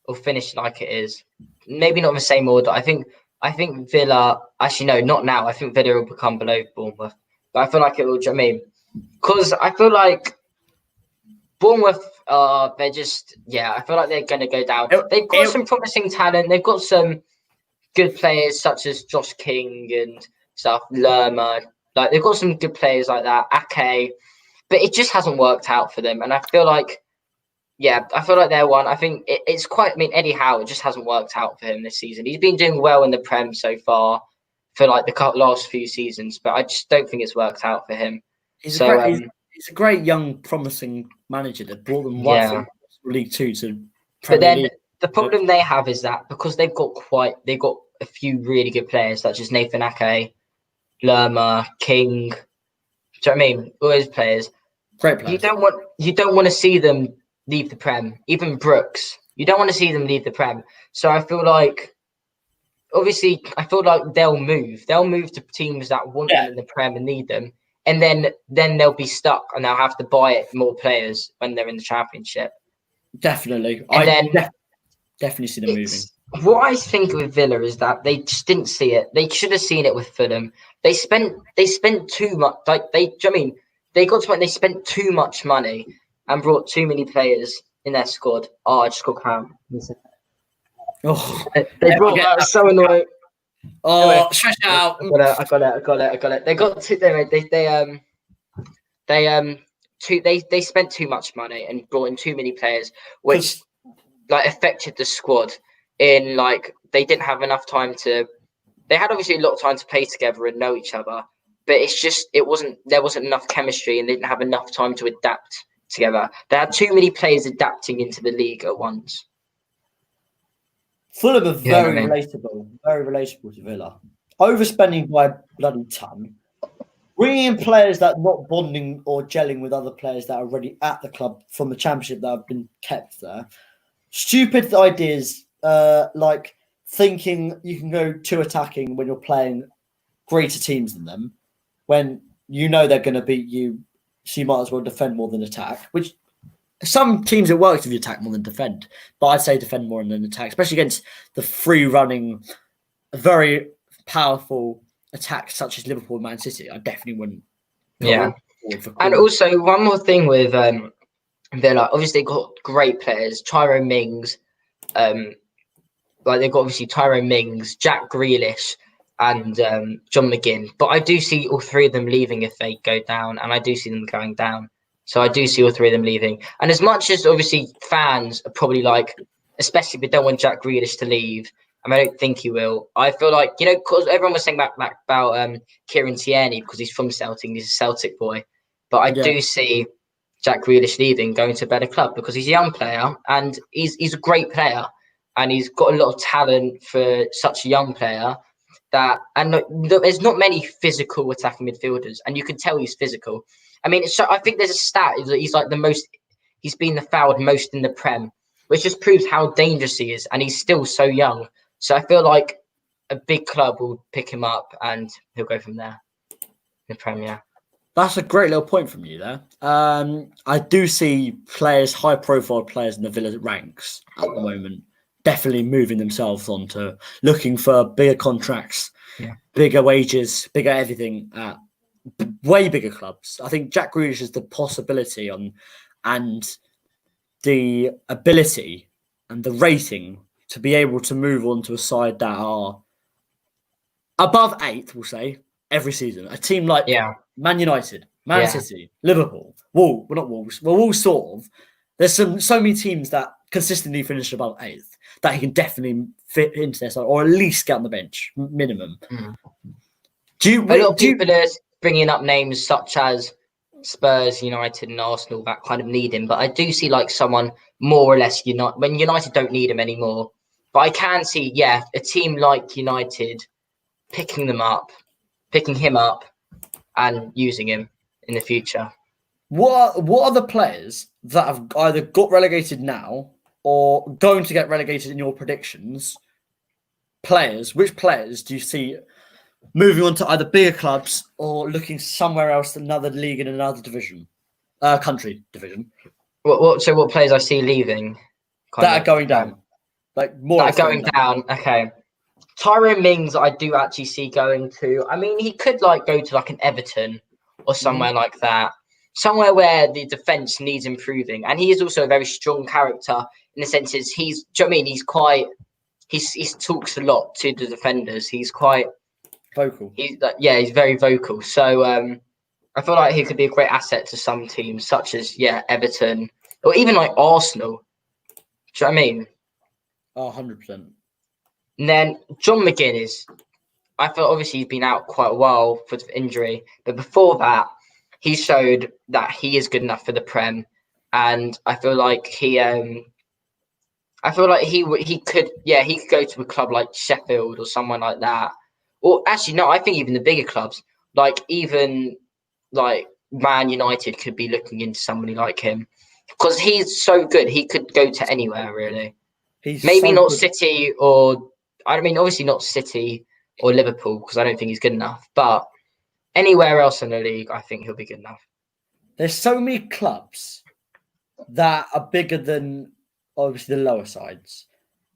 will finish like it is. Maybe not in the same order. I think Villa. Actually, no, not now. I think Villa will become below Bournemouth. But I feel like it will. Do you know what I mean? Because I feel like Bournemouth. They're just. Yeah, I feel like they're going to go down. They've got some promising talent. They've got some good players such as Josh King and stuff. Lerma. Like they've got some good players like that. Ake. But it just hasn't worked out for them. And I feel like. Yeah, I feel like they're one. I think it's quite. I mean, Eddie Howe, it just hasn't worked out for him this season. He's been doing well in the Prem so far. for like the last few seasons, but I just don't think it's worked out for him. He's So he's a great young, promising manager that brought them right yeah, from League Two to but Premier then League. the problem they have is that because they've got a few really good players such as Nathan Ake, Lerma, King. Do you know what I mean? All those players. Great players. You don't want to see them leave the Prem. Even Brooks. You don't want to see them leave the Prem. So I feel like they'll move. They'll move to teams that want them in the Prem and need them. And then they'll be stuck and they'll have to buy more players when they're in the Championship. Definitely. And definitely see them moving. What I think with Villa is that they just didn't see it. They should have seen it with Fulham. They spent too much. Do you know what I mean? They got to point. They spent too much money and brought too many players in their squad. Oh, I just got cramp. Oh, they brought that. So annoying. Oh, anyway, stretch out. I got it. They got two. They spent too much money and brought in too many players, which like affected the squad. In like they didn't have enough time to. They had obviously a lot of time to play together and know each other, but there wasn't enough chemistry and they didn't have enough time to adapt together. They had too many players adapting into the league at once. Fulham are very relatable to Villa. Overspending by a bloody ton. Bringing in players that are not bonding or gelling with other players that are already at the club from the Championship that have been kept there. Stupid ideas like thinking you can go too attacking when you're playing greater teams than them, when you know they're going to beat you, so you might as well defend more than attack, which some teams it works if you attack more than defend, but I'd say defend more than attack, especially against the free-running, very powerful attacks such as Liverpool and Man City. I definitely wouldn't. Yeah. And also, one more thing with Villa, obviously they've got great players, Tyrone Mings, they've got obviously Tyrone Mings, Jack Grealish, and John McGinn. But I do see all three of them leaving if they go down, and I do see them going down. So I do see all three of them leaving. And as much as obviously fans are probably like, especially if they don't want Jack Grealish to leave, and I don't think he will. I feel like, because everyone was saying about Kieran Tierney because he's from Celtic, he's a Celtic boy. But I do see Jack Grealish leaving, going to a better club because he's a young player and he's a great player and he's got a lot of talent for such a young player. There's not many physical attacking midfielders, and you can tell he's physical. I mean, I think there's a stat that he's been fouled most in the Prem, which just proves how dangerous he is, and he's still so young. So I feel like a big club will pick him up, and he'll go from there. In the Premier. That's a great little point from you there. I do see high-profile players in the Villa ranks at the moment, definitely moving themselves on to looking for bigger contracts, bigger wages, bigger everything at way bigger clubs. I think Jack Grealish has the possibility and the ability and the rating to be able to move on to a side that are above 8th, we'll say, every season. A team like Man United, Man City, Liverpool, Wolves sort of. There's so many teams that consistently finish above 8th that he can definitely fit into their side, or at least get on the bench, minimum. Mm. A lot of people are bringing up names such as Spurs, United, and Arsenal that kind of need him, but I do see like someone more or less when United don't need him anymore. But I can see, a team like United picking him up, and using him in the future. What are the players that have either got relegated now or going to get relegated in your predictions? Which players do you see moving on to either bigger clubs or looking somewhere else, another league in another division, country division? What players I see leaving? That are going down. Like more that are going down. Okay. Tyrone Mings, I do actually see going to. I mean, he could go to an Everton or somewhere like that. Somewhere where the defense needs improving, and he is also a very strong character in the sense is he talks a lot to the defenders. He's quite vocal. He's very vocal. So I feel like he could be a great asset to some teams, such as Everton or even like Arsenal. Do you know what I mean? Oh, 100%. And then John McGinn I feel obviously he's been out quite a while for injury, but before that, he showed that he is good enough for the Prem, and I feel like he could he could go to a club like Sheffield or someone like that, or actually no, I think even the bigger clubs like even like Man United could be looking into somebody like him because he's so good. He could go to anywhere really. He's Maybe so not good. City or I mean obviously not City or Liverpool because I don't think he's good enough. But anywhere else in the league, I think he'll be good enough. There's so many clubs that are bigger than obviously the lower sides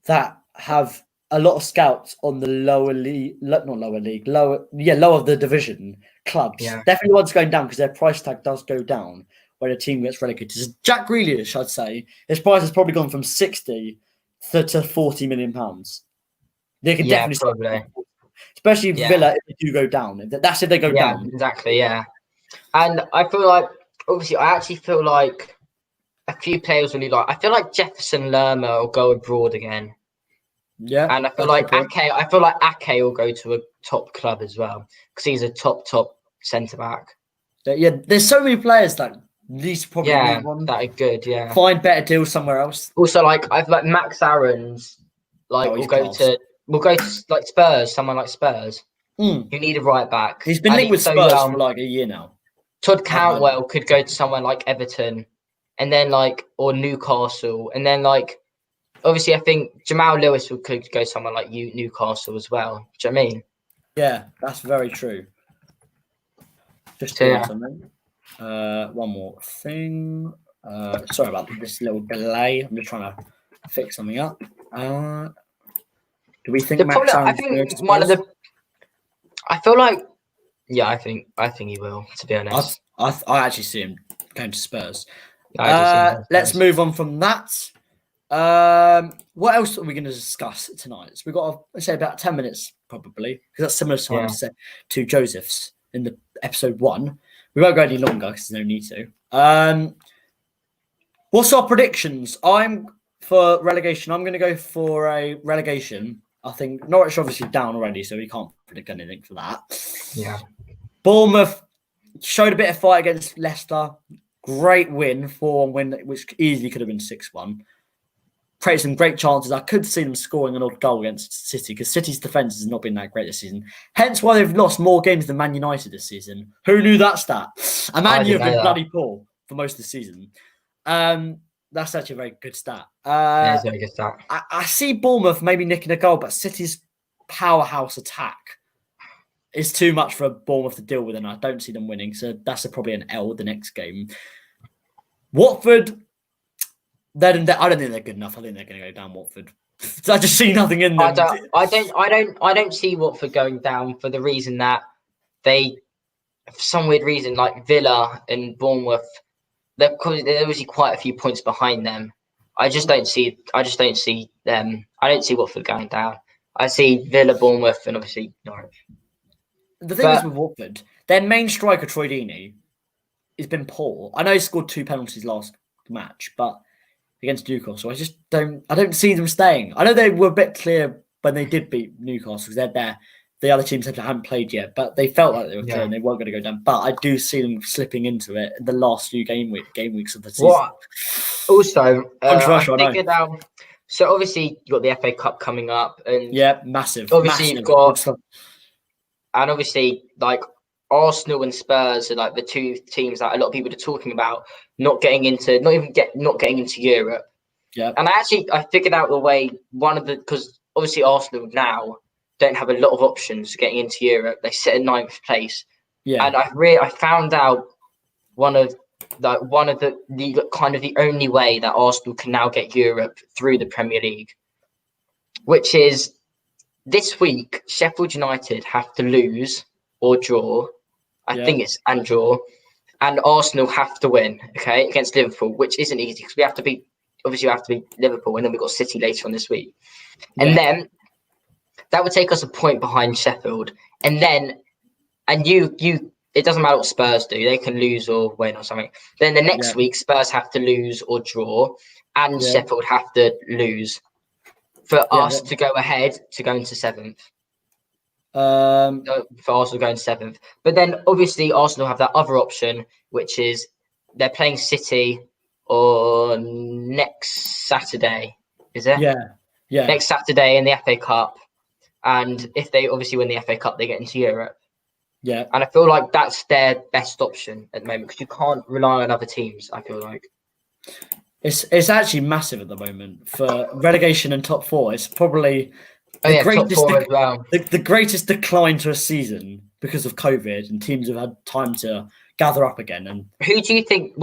that have a lot of scouts on the lower league, not lower league, lower of the division clubs. Yeah, Definitely ones going down because their price tag does go down when a team gets relegated. So Jack Grealish, I'd say, his price has probably gone from 60 to 40 million pounds. They can yeah, definitely, probably. especially Yeah, Villa if they do go down. That's if they go yeah, down. exactly. Yeah, and I feel like obviously I actually feel like a few players really like. I feel like Jefferson Lerma will go abroad again. Yeah, And I feel that's a like good point. Ake will go to a top club as well because he's a top centre back. Yeah, there's so many players that need to probably Yeah, move on, that are good. Yeah. find better deals somewhere else. Also, like I feel like Max Aaron's Oh, like he's class. will go to like Spurs, someone like Spurs Mm. who need a right back, He's been and linked with he's so Spurs for young. like a year now. Todd I've heard. Cantwell could go to someone like Everton, and then like or Newcastle, and then like obviously I think Jamal Lewis could go somewhere like Newcastle as well. Do you know what I mean? Yeah, that's very true. Just So doing yeah. something. One more thing. Sorry about this little delay. I'm just trying to fix something up. Do we think The Max problem, I Aaron's going to think one of Spurs? the, I feel like, yeah, I think he will. To be honest, I actually see him going to Spurs. I do see him. Let's move on from that. What else are we going to discuss tonight? So we've got, let's say, about 10 minutes probably, because that's similar time to Joseph's in the episode 1. We won't go any longer because there's no need to. What's our predictions? For relegation. I'm going to go for a relegation. I think Norwich obviously down already, so we can't predict anything for that. Yeah. Bournemouth showed a bit of fight against Leicester. Great win, 4-1 win, which easily could have been 6-1. Created some great chances. I could see them scoring an odd goal against City because City's defence has not been that great this season. Hence why they've lost more games than Man United this season. Who knew that stat? And Man U have been bloody poor for most of the season. That's actually a very good stat. Yeah, it's a very good stat. I see Bournemouth maybe nicking a goal, but City's powerhouse attack is too much for Bournemouth to deal with, and I don't see them winning. So that's probably an L the next game. Watford, I don't think they're good enough. I think they're going to go down Watford. I just see nothing in them. I don't see Watford going down for the reason that they, for some weird reason, like Villa and Bournemouth, they're obviously quite a few points behind them. I just don't see them. I don't see Watford going down. I see Villa, Bournemouth, and obviously Norwich. The thing is with Watford, their main striker Troy Deeney has been poor. I know he scored 2 penalties last match, but against Newcastle, I don't see them staying. I know they were a bit clear when they did beat Newcastle because they're there. The other teams hadn't played yet, but they felt like they were clear and they weren't going to go down. But I do see them slipping into it in the last few game weeks of the season. Also, controversial, I figured out. So obviously you got the FA Cup coming up, and massive. Obviously you've got, and obviously like Arsenal and Spurs are like the two teams that a lot of people are talking about not getting into Europe. Yeah, and I figured out the way because obviously Arsenal now don't have a lot of options getting into Europe. They sit in 9th place. Yeah, and I found out one of the kind of the only way that Arsenal can now get Europe through the Premier League, which is this week Sheffield United have to lose or draw. I think it's and draw, and Arsenal have to win, against Liverpool, which isn't easy because we have to beat Liverpool, and then we've got City later on this week, and then that would take us a point behind Sheffield, and you. It doesn't matter what Spurs do; they can lose or win or something. Then the next week, Spurs have to lose or draw, and Sheffield have to lose for us to go ahead to go into 7th. For Arsenal going 7th. But then obviously Arsenal have that other option, which is they're playing City on next Saturday. Is it? Yeah. Next Saturday in the FA Cup. And if they obviously win the FA Cup, they get into Europe. Yeah. And I feel like that's their best option at the moment because you can't rely on other teams, I feel like. It's actually massive at the moment for relegation and top 4. It's probably top 4 as well. The greatest decline to a season because of COVID, and teams have had time to gather up again. And what do you think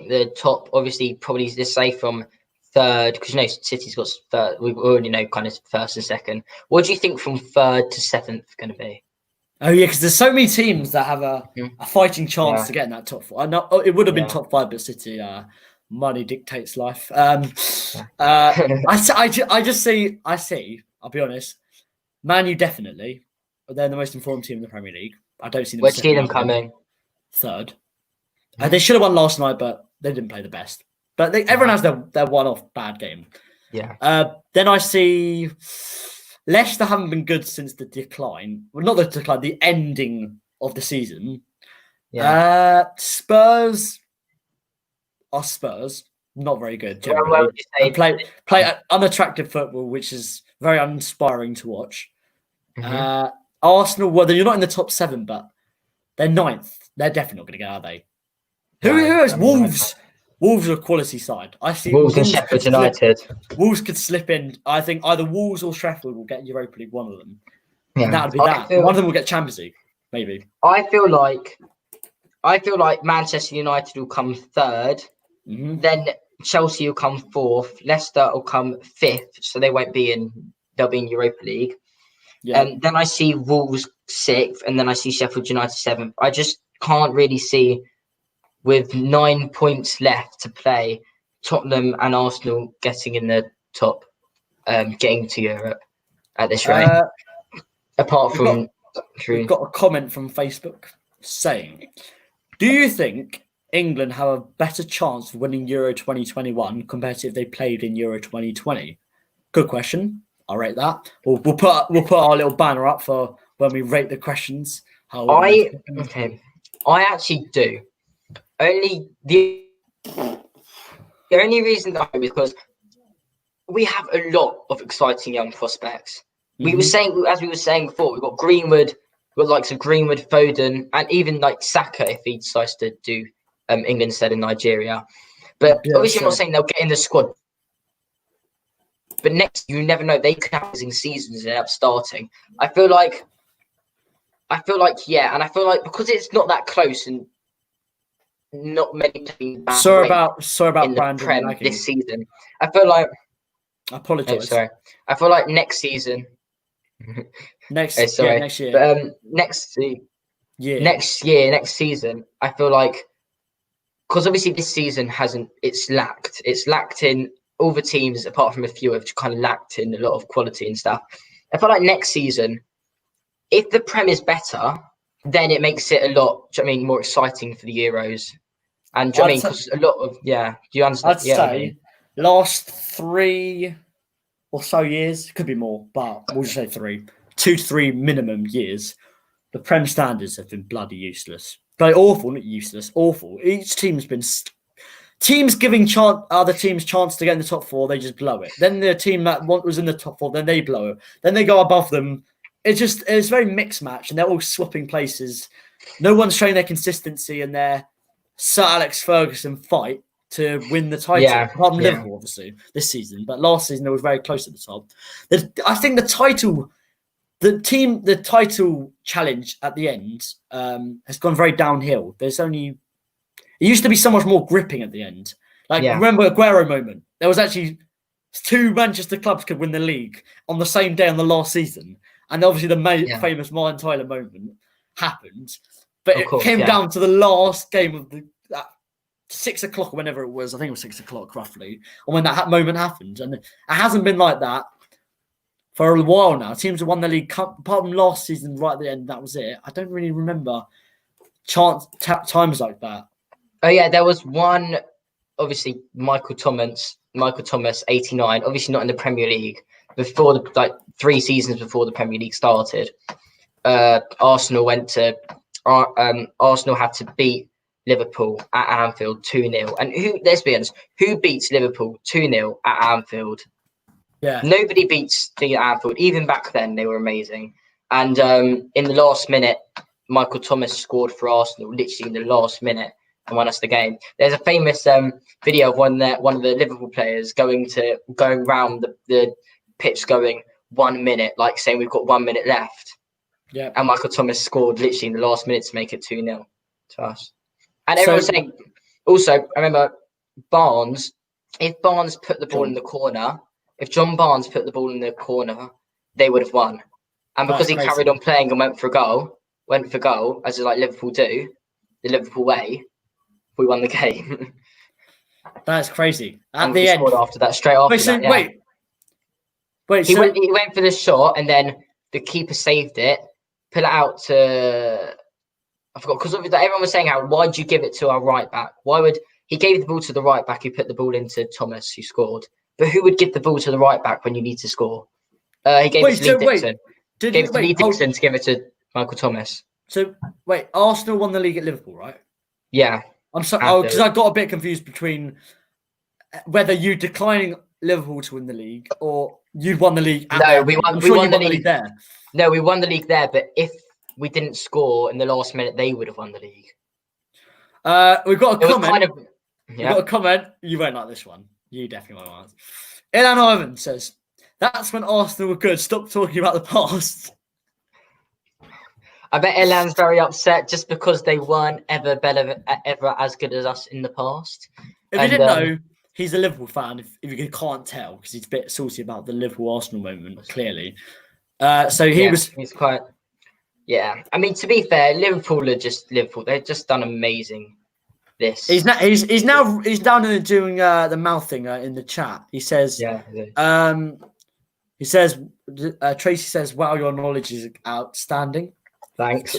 the top, obviously probably just say from third, because City's got third, we already know kind of first and second. What do you think from third to 7th going to be? Oh yeah, because there's so many teams that have a fighting chance to get in that top 4. I know it would have been top 5, but City, money dictates life. I see. I'll be honest. Man U definitely. They're the most informed team in the Premier League. I don't see them. Where do you see them coming? Third. They should have won last night, but they didn't play the best. But everyone has their one-off bad game. Yeah. Then I see Leicester haven't been good since the decline. Well, not the decline, the ending of the season. Yeah. Spurs are Spurs. Not very good. Generally. Where would you say Play unattractive football, which is very uninspiring to watch. Mm-hmm. Arsenal, well, you're not in the top 7, but they're 9th. They're definitely not going to get, are they? Who is Wolves? Wolves are a quality side. I see Wolves and Sheffield United. Wolves could slip in. I think either Wolves or Sheffield will get Europa League, one of them. Yeah. And that would be that. One of them will get Champions League, maybe. I feel like Manchester United will come 3rd. Mm-hmm. Then Chelsea will come 4th. Leicester will come 5th, so they'll be in Europa League. Yeah. And then I see Wolves 6th, and then I see Sheffield United 7th. I just can't really see, with 9 points left to play, Tottenham and Arsenal getting in the top, getting to Europe at this rate. Apart from... We've got a comment from Facebook saying, do you think England have a better chance of winning Euro 2021 compared to if they played in Euro 2020? Good question. I'll rate that. We'll put our little banner up for when we rate the questions. I actually do. The only reason that is because we have a lot of exciting young prospects. Mm-hmm. We were saying before, we've got Greenwood, we've got likes of Greenwood, Foden, and even like Saka if he decides to do England instead of Nigeria. But obviously, I'm not saying they'll get in the squad. But next, you never know. They could have amazing seasons and end up starting. I feel like, yeah, and I feel like because it's not that close and not many teams. Sorry about in Brandon the Prem lagging. this season. I feel like. I apologise. Sorry. I feel like next season. Next year. But, next season, I feel like, because obviously this season it's lacked in all the teams apart from a few have kind of lacked in a lot of quality and stuff. I feel like next season, if the Prem is better, then it makes it a lot, more exciting for the Euros. And because a lot of, do you understand? I'd say last 3 or so years, could be more, but we'll just say 3, 2 to 3 minimum years, the Prem standards have been bloody useless. Like awful, not useless, awful. Each team's been teams giving other teams chance to get in the top 4, they just blow it. Then the team that was in the top 4, then they blow it. Then they go above them. It's very mixed match, and they're all swapping places. No one's showing their consistency and their Sir Alex Ferguson fight to win the title. Apart from Liverpool, obviously, this season. But last season, it was very close at the top. I think the title challenge at the end has gone very downhill. It used to be so much more gripping at the end. Remember Aguero moment? There was actually 2 Manchester clubs could win the league on the same day on the last season. And obviously the famous Martin Tyler moment happened. But it came down to the last game of the 6 o'clock or whenever it was. I think it was 6 o'clock roughly. And when that moment happened. And it hasn't been like that for a while now. Teams have won the league apart from last season right at the end. That was it. I don't really remember times like that. Oh yeah, there was one. Obviously, Michael Thomas, 89. Obviously, not in the Premier League before 3 seasons before the Premier League started. Arsenal had to beat Liverpool at Anfield 2-0. And let's be honest, who beats Liverpool 2-0 at Anfield? Yeah. Nobody beats the Anfield. Even back then, they were amazing. And in the last minute, Michael Thomas scored for Arsenal, literally in the last minute, and won us the game. There's a famous video of one of the Liverpool players going round the pitch, going 1 minute, like saying we've got 1 minute left. Yeah. And Michael Thomas scored literally in the last minute to make it 2-0 to us. And everyone was saying, also, I remember Barnes, if Barnes put the ball in the corner, if John Barnes put the ball in the corner, they would have won. And because he carried on playing and went for goal, as like Liverpool do, the Liverpool way, we won the game. That's crazy. At and the end, after that, straight after that. Yeah. Wait. He went for the shot, and then the keeper saved it, put it out to. I forgot, because everyone was saying, why did you give it to our right back? Why would he gave the ball to the right back who put the ball into Thomas, who scored? But who would give the ball to the right back when you need to score? He gave it to Lee Dixon. Gave it to Lee Dixon to give it to Michael Thomas. So wait, Arsenal won the league at Liverpool, right? Yeah. I'm sorry, because I got a bit confused between whether you declining Liverpool to win the league or you'd won the league. We won the league there. No, we won the league there, but if we didn't score in the last minute, they would have won the league. We've got a comment. We've got a comment. You won't like this one. You definitely won't like it. Ilan Ivan says, that's when Arsenal were good. Stop talking about the past. I bet Ilan's very upset just because they weren't ever as good as us in the past. If you didn't know, he's a Liverpool fan, if you can't tell, because he's a bit saucy about the Liverpool-Arsenal moment, clearly. He's quite... Yeah. I mean, to be fair, Liverpool are just Liverpool. They've just done amazing this. He's down in doing the mouth thing in the chat. He says, Tracy says, wow, your knowledge is outstanding. Thanks.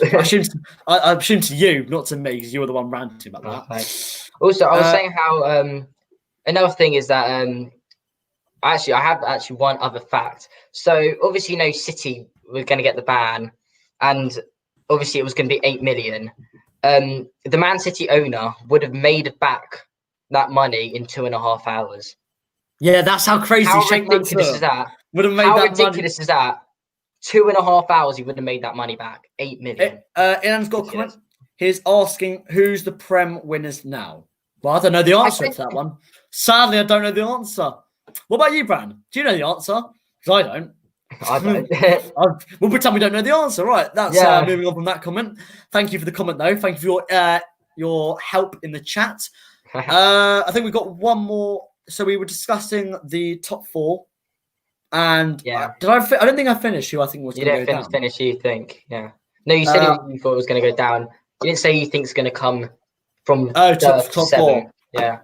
I assume to you, not to me, because you were the one ranting about that. Thanks. Also, I was saying how another thing is that I have one other fact. So obviously, City were going to get the ban, and obviously it was going to be 8 million. The Man City owner would have made back that money in 2.5 hours. Yeah, that's how crazy. How ridiculous is that? Would have made how that ridiculous money. Is that? 2.5 hours, he would have made that money back. 8 million. Ian's got a comment. He's asking, who's the Prem winners now? Well, I don't know the answer to that one. Sadly, I don't know the answer. What about you, Bran? Do you know the answer? Because I don't. I don't. We'll pretend we don't know the answer. Right. That's moving on from that comment. Thank you for the comment, though. Thank you for your help in the chat. I think we've got one more. So we were discussing the top four. And I don't think I finished who I think was going to go down. You didn't finish who you think, yeah. No, you said you thought it was going to go down. You didn't say you think it's going to come from top 4. Yeah.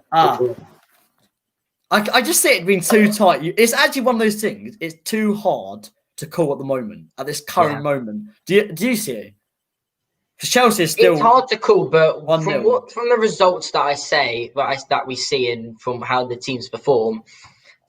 I just say it being too tight. It's actually one of those things. It's too hard to call at the moment, at this current moment. Do you see it? Because Chelsea is still... It's hard to call, but from the results that I say, that we see and from how the teams perform,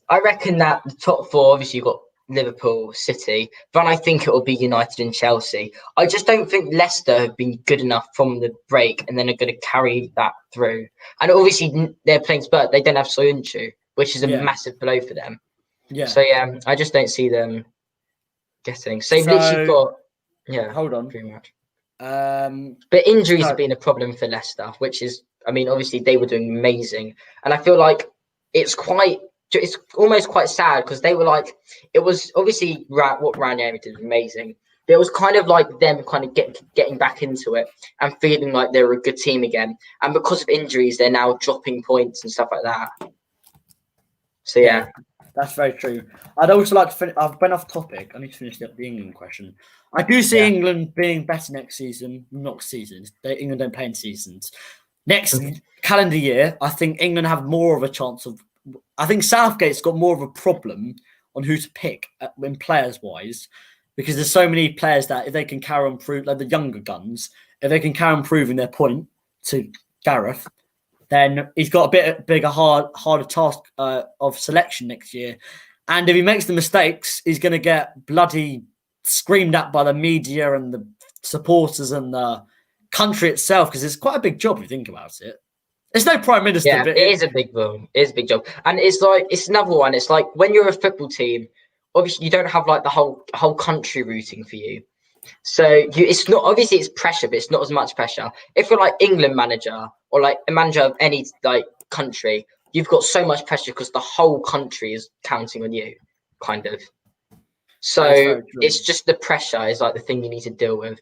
I reckon that the top 4, obviously you've got Liverpool, City, but I think it will be United and Chelsea. I just don't think Leicester have been good enough from the break and then are going to carry that through. And obviously they're playing Spurs. They don't have Soyuncu, which is a massive blow for them. Yeah. So I just don't see them getting. So they've literally got hold on. Pretty much. But injuries have been a problem for Leicester, which is, I mean, obviously they were doing amazing, and I feel like it's almost quite sad because they were like, it was obviously what Ranieri did was amazing. But it was kind of like them kind of getting back into it and feeling like they were a good team again. And because of injuries, they're now dropping points and stuff like that. So yeah. That's very true. I'd also like to finish. I've been off topic. I need to finish up the England question. I do see England being better next season. Not seasons. England don't play in seasons. Next calendar year, I think England have more of a chance of. I think Southgate's got more of a problem on who to pick in players-wise, because there's so many players that if they can carry on prove, like the younger guns, if they can carry on proving their point to Gareth, then he's got a bit bigger, harder task of selection next year. And if he makes the mistakes, he's going to get bloody screamed at by the media and the supporters and the country itself, because it's quite a big job if you think about it. There's no prime minister. Yeah, but it is a big job. It is a big job, and it's like it's another one. It's like when you're a football team, obviously you don't have like the whole country rooting for you. So it's not obviously it's pressure, but it's not as much pressure. If you're like England manager or like a manager of any like country, you've got so much pressure because the whole country is counting on you, kind of. So it's just the pressure is like the thing you need to deal with.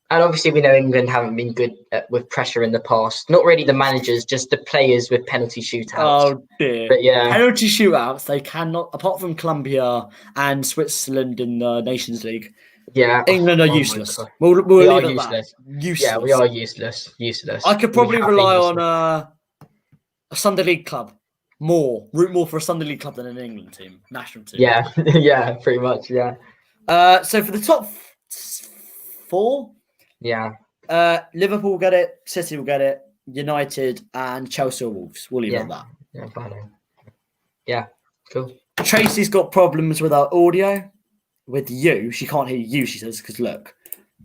And obviously, we know England haven't been good with pressure in the past. Not really the managers, just the players with penalty shootouts. Oh dear! But yeah, penalty shootouts. They cannot, apart from Colombia and Switzerland in the Nations League. Yeah, England are useless. We leave are it useless. Useless. Yeah, we are useless. Useless. I could probably rely on a Sunday League club root more for a Sunday League club than an England team, national team. Yeah, yeah, pretty much. Yeah. So for the top 4. Yeah. Liverpool will get it, City will get it, United and Chelsea or Wolves. We'll leave it at that. Yeah, fine. Yeah, cool. Tracy's got problems with our audio. With you, she can't hear you, she says, because look,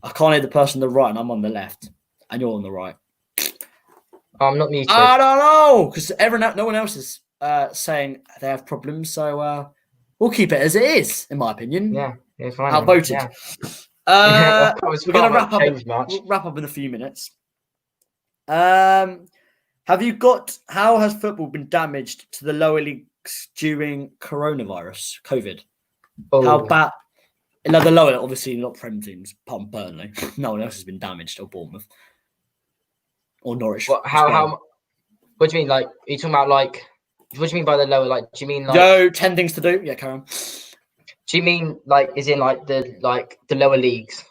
I can't hear the person on the right and I'm on the left and you're on the right. I'm not muted. I don't know, because no one else is saying they have problems, so we'll keep it as it is, in my opinion. Yeah, it's fine. Outvoted. Yeah. We're going to wrap up. We'll wrap up in a few minutes. How has football been damaged to the lower leagues during coronavirus, COVID? Oh. How bad? No, the lower, obviously not Prem teams, apart from Burnley. No one else has been damaged, or Bournemouth, or Norwich. How? What do you mean? Like, are you talking about like? What do you mean by the lower? Like, do you mean like? 10 things to do. Yeah, carry on. Do you mean like, is in like the lower leagues?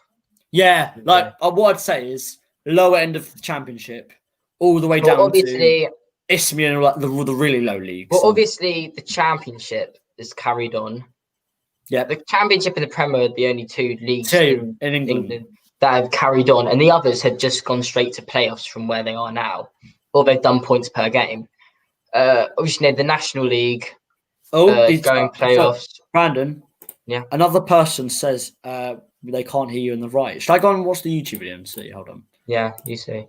Yeah, what I'd say is lower end of the championship, all the way down obviously, to Isthmian, like the really low leagues. Well, obviously the championship is carried on. Yeah, the championship and the Premier are the only 2 leagues in England that have carried on, and the others had just gone straight to playoffs from where they are now, or they've done points per game. Obviously, the National League going playoffs. Brandon, yeah. Another person says they can't hear you on the right. Should I go and watch the YouTube video and see? Hold on. Yeah, you see.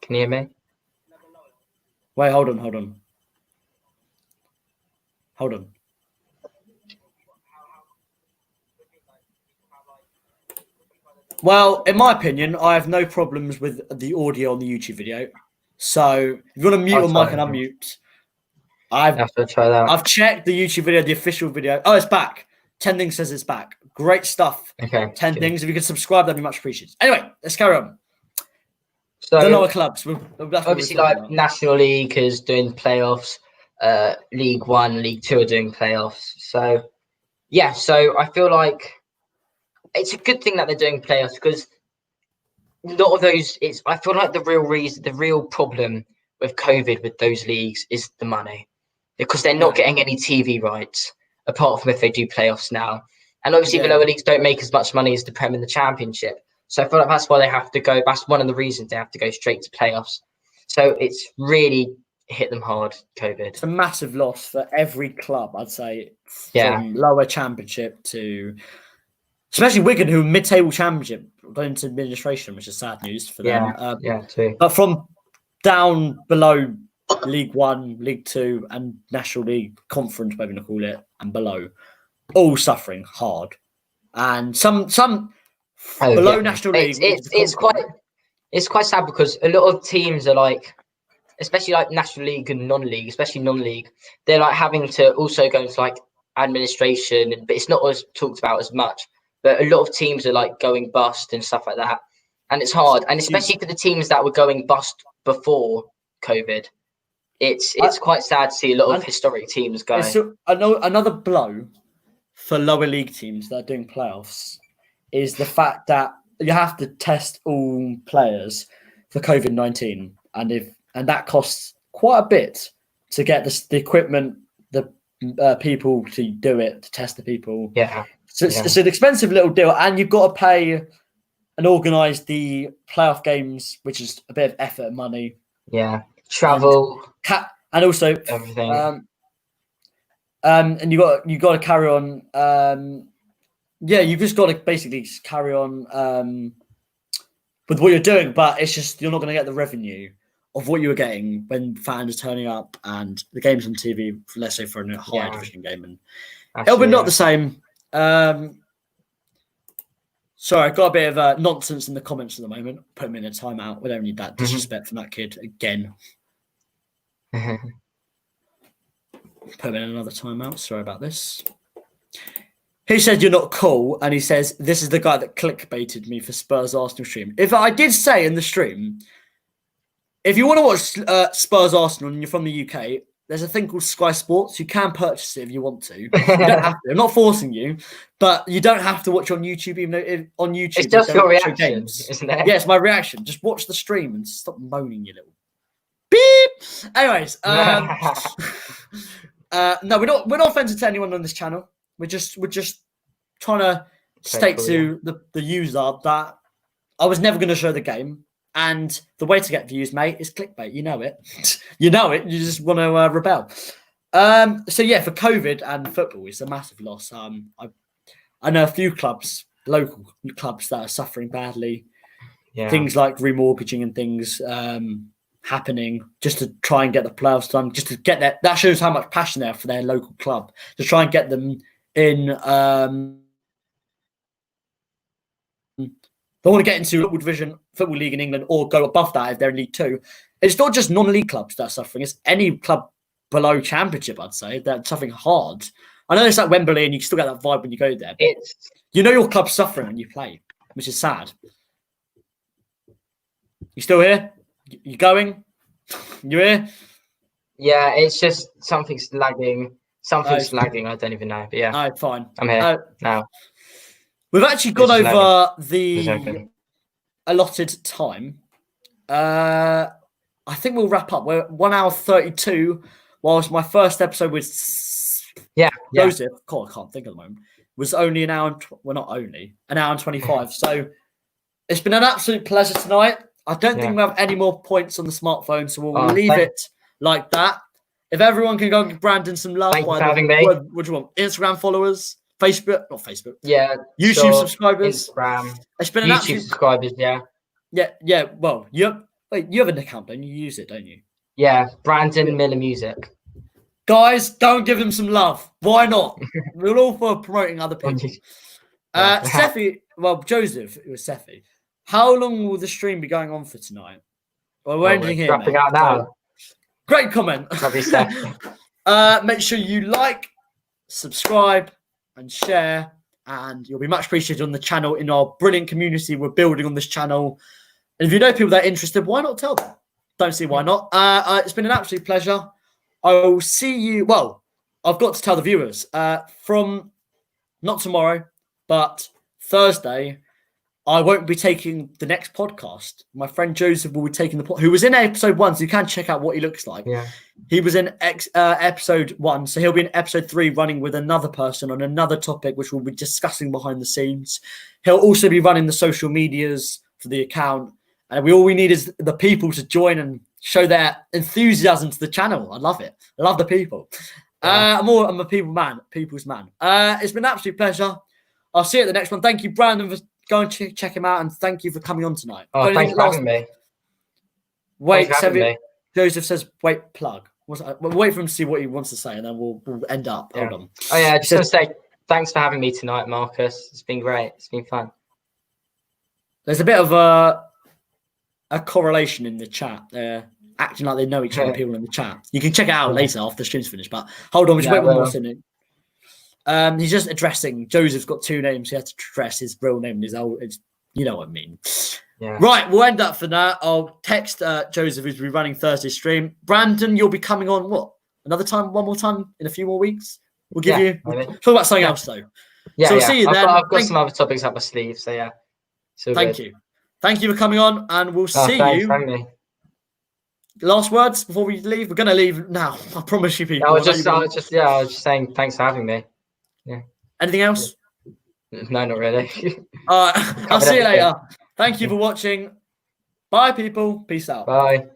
Can you hear me? Wait, hold on. Well, in my opinion, I have no problems with the audio on the YouTube video. So if you want to mute your mic and unmute, I have to try that. I've checked the YouTube video, the official video. Oh, it's back. 10 Things says it's back. Great stuff. Okay. 10 Things. If you could subscribe, that'd be much appreciated. Anyway, let's carry on. So the lower clubs. Obviously, like National League is doing playoffs. League 1, League 2 are doing playoffs. So yeah, so I feel like it's a good thing that they're doing playoffs, because a lot of those, I feel like the real problem with COVID with those leagues is the money, because they're not getting any TV rights apart from if they do playoffs now. And obviously the lower leagues don't make as much money as the Prem and the Championship. So I feel like that's why they have to go. That's one of the reasons they have to go straight to playoffs. So it's really hit them hard, COVID. It's a massive loss for every club, I'd say, from lower Championship to, especially Wigan, who mid-table Championship, going into administration, which is sad news for them. Too. But from down below League 1, League 2, and National League Conference, whatever you want to call it, and below, all suffering hard. And some below National League. It's quite sad, because a lot of teams are like, especially like National League and non-league, especially non-league, they're like having to also go into like administration, but it's not as talked about as much. But a lot of teams are like going bust and stuff like that, and it's hard. And especially for the teams that were going bust before COVID, it's quite sad to see a lot of historic teams go. Another blow for lower league teams that are doing playoffs is the fact that you have to test all players for COVID-19, and that costs quite a bit to get the equipment, the people to do it, to test the people. Yeah. So it's an expensive little deal, and you've got to pay and organise the playoff games, which is a bit of effort and money. Yeah, travel, and also everything. And you got to carry on. You've just got to basically just carry on with what you're doing, but it's just you're not going to get the revenue of what you were getting when fans are turning up and the game's on TV. Let's say for a higher division game, and it'll be not the same. Sorry, I got a bit of nonsense in the comments at the moment. Put him in a timeout. We don't need that disrespect from that kid again. Put him in another timeout. Sorry about this. He said you're not cool, and he says this is the guy that clickbaited me for Spurs Arsenal stream. If I did say in the stream, if you want to watch Spurs Arsenal and you're from the UK, there's a thing called Sky Sports. You can purchase it if you want to. You don't have to. I'm not forcing you, but you don't have to watch on YouTube. Even though on YouTube, it's just your reaction, isn't it? Yeah, it's my reaction. Just watch the stream and stop moaning, you little beep. Anyways, no, we're not offensive to anyone on this channel. We're just trying to state to the user that I was never going to show the game, and the way to get views, mate, is clickbait. You know it. You know it. You just want to rebel. So yeah, for COVID and football, it's a massive loss. I know a few clubs, local clubs, that are suffering badly. Yeah. Things like remortgaging and things happening just to try and get the playoffs done, just to get that. That shows how much passion they have for their local club to try and get them in. They want to get into local division football league in England or go above that if they're in League Two. It's not just non-league clubs that are suffering. It's any club below Championship, I'd say, that's suffering hard. I know it's like Wembley and you still get that vibe when you go there. But you know your club's suffering when you play, which is sad. You still here? You going? You here? Yeah, it's just something's lagging. Something's lagging. I don't even know. But yeah. Oh, fine. I'm here now. We've actually gone over the allotted time. I think we'll wrap up. We're 1 hour 32, whilst my first episode was Joseph. God, I can't think at the moment. Was only an hour. Not only an hour and 25. So it's been an absolute pleasure tonight. I don't think we have any more points on the smartphone, so we'll leave it like that. If everyone can go give Brandon some love, thanks for having me. What do you want? Instagram followers, Facebook, not Facebook. Yeah. YouTube subscribers. Instagram. It's been an YouTube subscribers. Yeah. Yeah. Well, you have an account, don't you? You use it, don't you? Yeah, Brandon Miller Music. Guys, go and give them some love. Why not? We're all for promoting other people. Seffi, Joseph, it was Seffi. How long will the stream be going on for tonight? Well, we're ending here. Wrapping out now. Great comment. Make sure you like, subscribe, and share, and you'll be much appreciated on the channel in our brilliant community we're building on this channel. And if you know people that are interested, why not tell them? Don't see why not. It's been an absolute pleasure. I will see you. Well, I've got to tell the viewers from not tomorrow, but Thursday. I won't be taking the next podcast. My friend Joseph will be taking who was in episode 1, so you can check out what he looks like. Yeah. He was in episode 1, so he'll be in episode 3 running with another person on another topic, which we'll be discussing behind the scenes. He'll also be running the social medias for the account. And all we need is the people to join and show their enthusiasm to the channel. I love it. I love the people. Yeah. I'm a people's man. It's been an absolute pleasure. I'll see you at the next one. Thank you, Brandon, for go and check him out, and thank you for coming on tonight. Oh, thanks for having me. Wait, Joseph says, wait, plug. We'll wait for him to see what he wants to say, and then we'll end up. Yeah. Hold on. Oh, yeah, I just want to say thanks for having me tonight, Marcus. It's been great. It's been fun. There's a bit of a correlation in the chat. They're acting like they know each other, people in the chat. You can check it out later after the stream's finished, but hold on, we'll just wait one more thing. He's just addressing. Joseph's got 2 names. He had to address his real name and his old. You know what I mean. Yeah. Right, we'll end up for now. I'll text Joseph, who's be running Thursday stream. Brandon, you'll be coming on one more time in a few more weeks. We'll give you. Talk about something else though. Yeah, so we'll see you then. I've got some other topics up my sleeve. So yeah. So thank you for coming on, and we'll see you. Thank Last words before we leave. We're gonna leave now. I promise you, people. I was just saying thanks for having me. Yeah. Anything else? No, not really. All right. I'll see you later. Thank you for watching. Bye, people. Peace out. Bye.